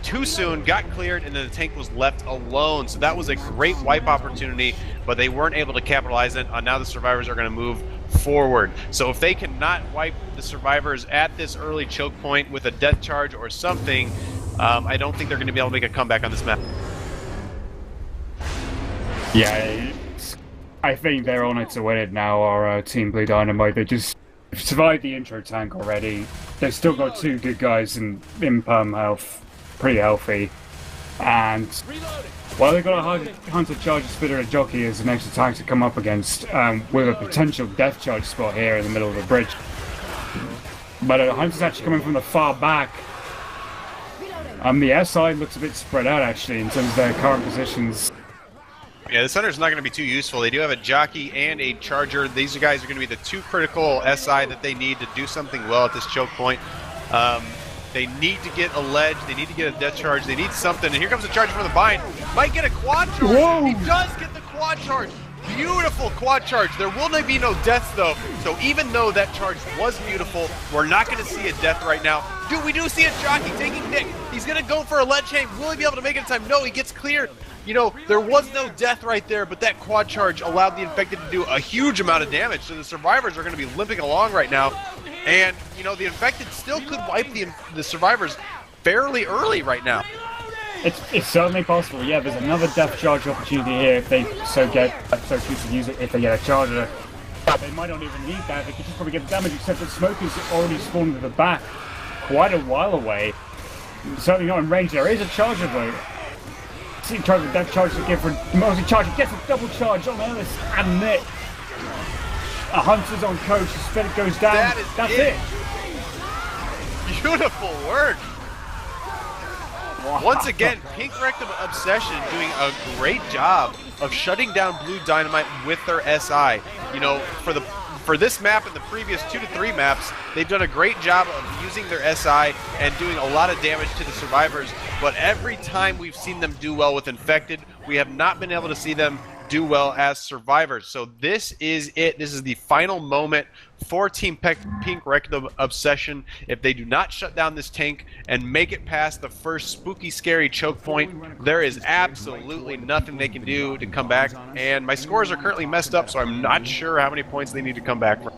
too soon, got cleared, and then the tank was left alone. So that was a great wipe opportunity, but they weren't able to capitalize it. Now the Survivors are going to move forward. So if they cannot wipe the Survivors at this early choke point with a death charge or something, I don't think they're going to be able to make a comeback on this map. Yeah, I think they're on it to win it now, our Team Blue Dynamite. They just survived the intro tank already. They've still got 2 good guys in perm health, pretty healthy. And while they've got a Hunter Charger Spitter and Jockey as an extra tank to come up against, with a potential death charge spot here in the middle of the bridge. But Hunter's actually coming from the far back. The SI looks a bit spread out actually in terms of their current positions. Yeah, this Hunter's not going to be too useful. They do have a Jockey and a Charger. These guys are going to be the 2 critical SI that they need to do something well at this choke point. They need to get a ledge, they need to get a death charge, they need something, and here comes a charge from the bind. Might get a quad charge. Whoa. He does get the quad charge. Beautiful quad charge. There will be no deaths though, so even though that charge was beautiful, we're not going to see a death right now. We do see a Jockey taking Nick. He's going to go for a ledge hang. Will he be able to make it in time? No, he gets cleared. You know, there was no death right there, but that quad charge allowed the Infected to do a huge amount of damage, so the Survivors are going to be limping along right now. And, you know, the Infected still could wipe the Survivors fairly early right now. It's certainly possible, yeah. There's another death charge opportunity here if they so choose to use it if they get a charger. But they might not even need that, they could just probably get the damage, except that Smoker's already spawned to the back quite a while away. Certainly not in range. There is a charger though. See, tries a death charge to give for multi-charge, gets a double charge on Ellis and Nick. A Hunter's on coach, the spirit goes down. That's it. Beautiful work. Wow. Once again, Pink Rektum Obsession doing a great job of shutting down Blue Dynamite with their SI. You know, for this map and the previous 2 to 3 maps, they've done a great job of using their SI and doing a lot of damage to the Survivors, but every time we've seen them do well with Infected, we have not been able to see them do well as Survivors. So this is it. This is the final moment for Team Pink Rektum Obsession. If they do not shut down this tank and make it past the first spooky, scary choke point, there is absolutely nothing they can do to come back. And my scores are currently messed up, so I'm not sure how many points they need to come back from.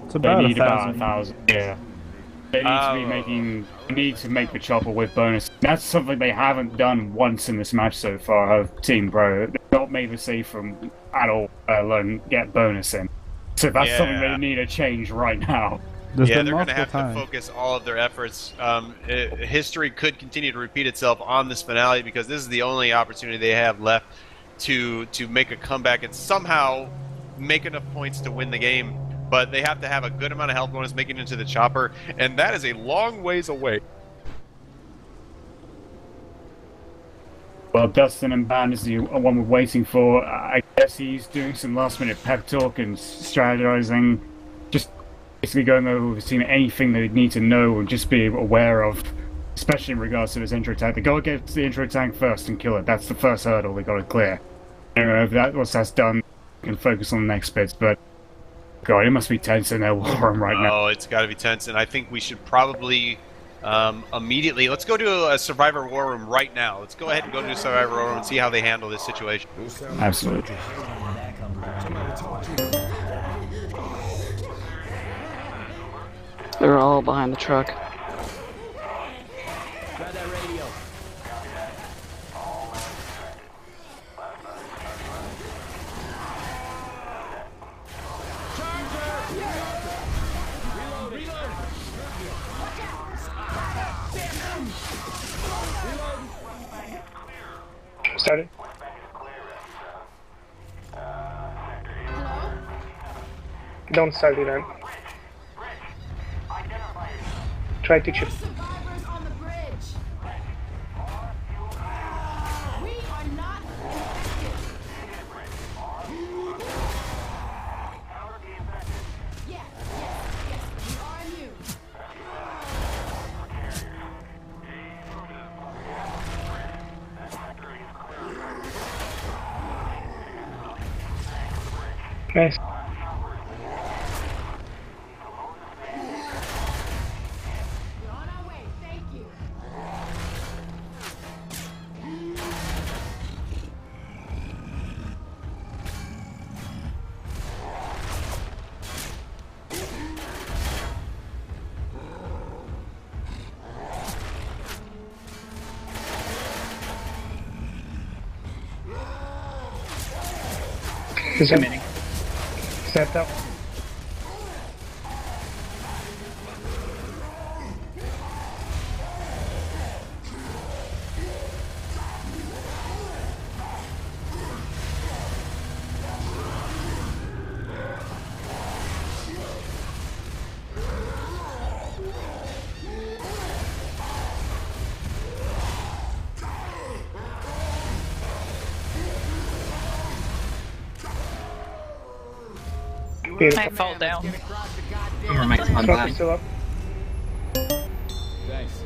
It's about they need 1,000. about 1,000. Yeah. They need to make the chopper with bonus. That's something they haven't done once in this match so far of Team Pro. They've not made the save from at all, alone get bonus in. So that's something they need to change right now. They're going to have to focus all of their efforts. History could continue to repeat itself on this finale because this is the only opportunity they have left to make a comeback and somehow make enough points to win the game. But they have to have a good amount of health bonus making it into the chopper, and that is a long ways away. Well, Dustin and Ban is the one we're waiting for. I guess he's doing some last-minute pep talk and strategizing, just basically going over with the team anything they need to know and just be aware of, especially in regards to this intro tank. They got to get to the intro tank first and kill it. That's the first hurdle they got to clear. I don't know if once that's done, we can focus on the next bits, but God, it must be tense in their war room right now. Oh, it's got to be tense, and I think we should probably immediately. Let's go to a Survivor War Room right now. Let's go ahead and go to a Survivor War Room and see how they handle this situation. Absolutely. They're all behind the truck. Grab that radio. Started. Don't start it then. Try to chip. Survivors on the bridge. We are not infected. Yes, we are immune. Nice. We're on our way. Thank you. Committing. Stepped up. I fall down. Dynamite's on Truck by. is still up. Thanks.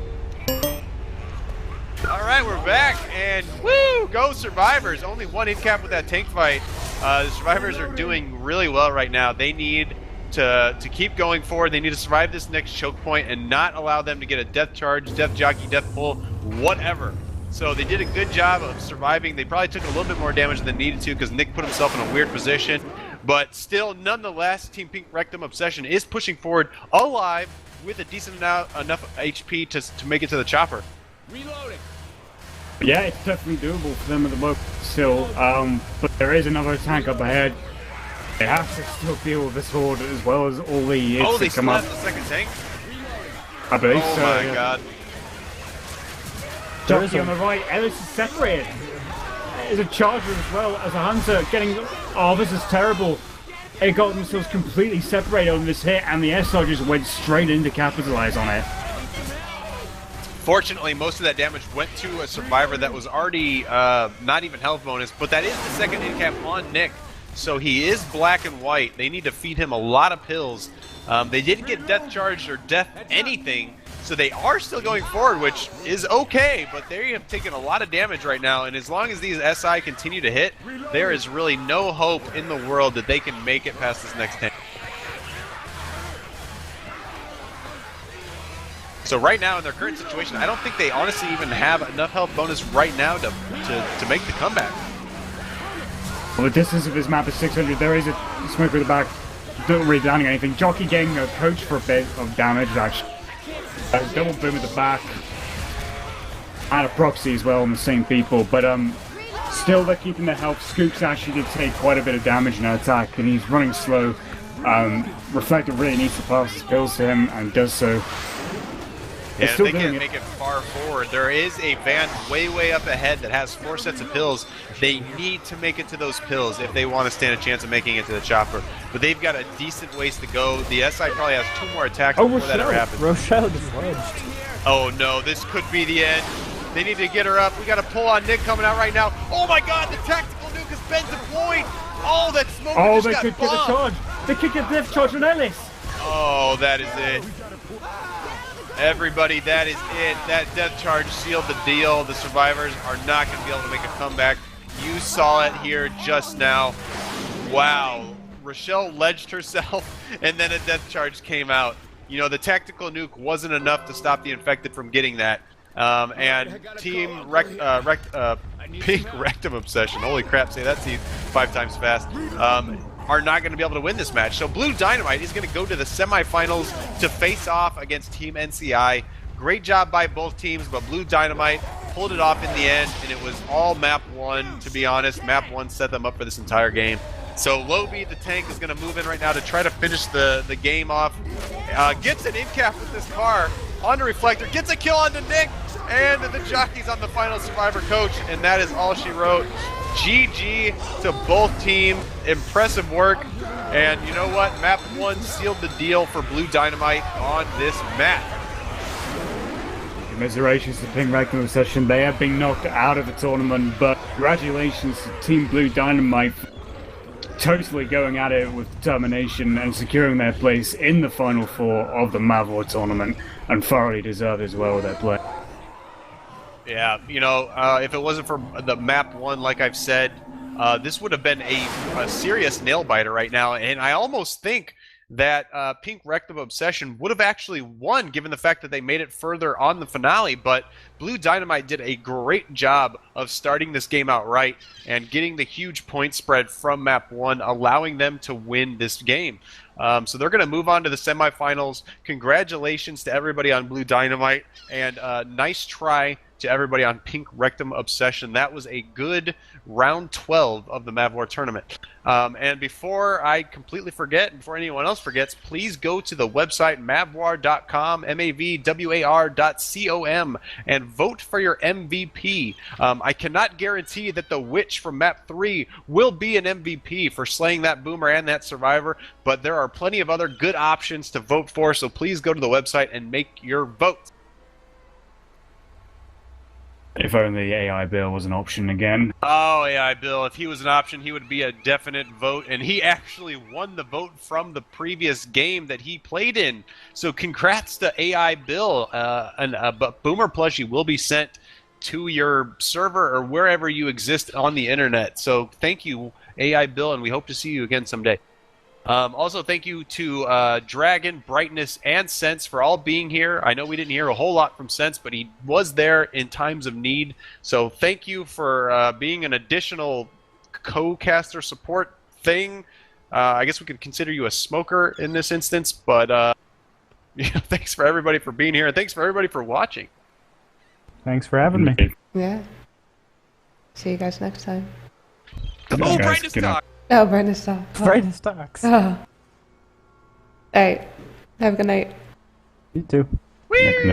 All right, we're back, and woo, go Survivors! Only one in-cap with that tank fight. The Survivors are doing really well right now. They need to keep going forward. They need to survive this next choke point and not allow them to get a death charge, death jockey, death pull, whatever. So they did a good job of surviving. They probably took a little bit more damage than needed to because Nick put himself in a weird position. But still, nonetheless, Team Pink Rektum Obsession is pushing forward alive with a decent enough HP to make it to the chopper. Reloading. Yeah, it's definitely doable for them at the moment still, but there is another tank up ahead. They have to still deal with this horde as well as all the hits Oh, they that still come up. have the second tank? I believe Oh so. my yeah. god. Jockey on the right, Ellis is separated. There's a charger as well as a hunter getting. Oh, this is terrible. They got themselves completely separated on this hit, and the SR just went straight in to capitalize on it. Fortunately, most of that damage went to a survivor that was already not even health bonus, but that is the second in-cap on Nick. So he is black and white. They need to feed him a lot of pills. They didn't get death charged or death anything, so they are still going forward, which is okay, but they have taken a lot of damage right now, and as long as these SI continue to hit, there is really no hope in the world that they can make it past this next tank. So right now, in their current situation, I don't think they honestly even have enough health bonus right now to make the comeback. Well, the distance of this map is 600. There is a smoke at the back. Don't really doing anything. Jockey getting a coach for a bit of damage, actually. Double boom at the back. And a proxy as well on the same people. But still they're keeping their health. Scoops actually did take quite a bit of damage in that attack, and he's running slow. Reflector really needs to pass his pills to him, and does so. And if they can't make it far forward, there is a van way up ahead that has 4 sets of pills. They need to make it to those pills if they want to stand a chance of making it to the chopper. But they've got a decent ways to go. The SI probably has 2 more attacks before that ever happens. Rochelle just ledged. Oh no, this could be the end. They need to get her up. We got a pull on Nick coming out right now. Oh my god, the tactical nuke has been deployed. Oh, that smoke just they got could bombed. get the charge. They could get death charge on Ellis. Oh, that is it. Everybody, that is it. That death charge sealed the deal. The survivors are not going to be able to make a comeback. You saw it here just now. Wow. Rochelle ledged herself, and then a death charge came out. you know, the tactical nuke wasn't enough to stop the infected from getting that. And Team Pink Rectum Obsession, holy crap, say that 5 times fast, are not going to be able to win this match. So Blue Dynamite is going to go to the semifinals to face off against Team NCI. Great job by both teams, but Blue Dynamite pulled it off in the end, and it was all map 1, to be honest. Map 1 set them up for this entire game. So Lobie, the tank, is going to move in right now to try to finish the game off. Gets an in-cap with this car onto Reflector, gets a kill onto Nick, and the jockey's on the final survivor coach, and that is all she wrote. GG to both teams. Impressive work. And you know what? Map 1 sealed the deal for Blue Dynamite on this map. Commiserations to Pink Rectum Obsession. They have been knocked out of the tournament, but congratulations to Team Blue Dynamite for totally going at it with determination and securing their place in the Final Four of the Mavwar tournament, and thoroughly deserved as well their play. Yeah, you know, if it wasn't for the map 1, like I've said, this would have been a serious nail-biter right now, and I almost think that Pink Rectum Obsession would have actually won, given the fact that they made it further on the finale, but Blue Dynamite did a great job of starting this game out right and getting the huge point spread from map 1, allowing them to win this game. So they're going to move on to the semifinals. Congratulations to everybody on Blue Dynamite, and nice try to everybody on Pink Rectum Obsession. That was a good round 12 of the Mavwar tournament. And before I completely forget, and before anyone else forgets, please go to the website mavwar.com, mavwar.com, and vote for your MVP. I cannot guarantee that the witch from map 3 will be an MVP for slaying that boomer and that survivor, but there are plenty of other good options to vote for, so please go to the website and make your vote. If only AI Bill was an option again. Oh, AI Bill, if he was an option, he would be a definite vote, and he actually won the vote from the previous game that he played in. So congrats to AI Bill. But Boomer Plushie will be sent to your server or wherever you exist on the internet. So thank you, AI Bill, and we hope to see you again someday. Also, thank you to Dragon, Brightness, and Sens for all being here. I know we didn't hear a whole lot from Sens, but he was there in times of need. So thank you for being an additional co-caster support thing. I guess we could consider you a smoker in this instance, but thanks for everybody for being here, and thanks for everybody for watching. Thanks for having me. Yeah. See you guys next time. Oh, Brightness Talk! Oh, Brightness Talk. Oh. Brightness Talks. Oh. Alright. Have a good night. You too. Whee!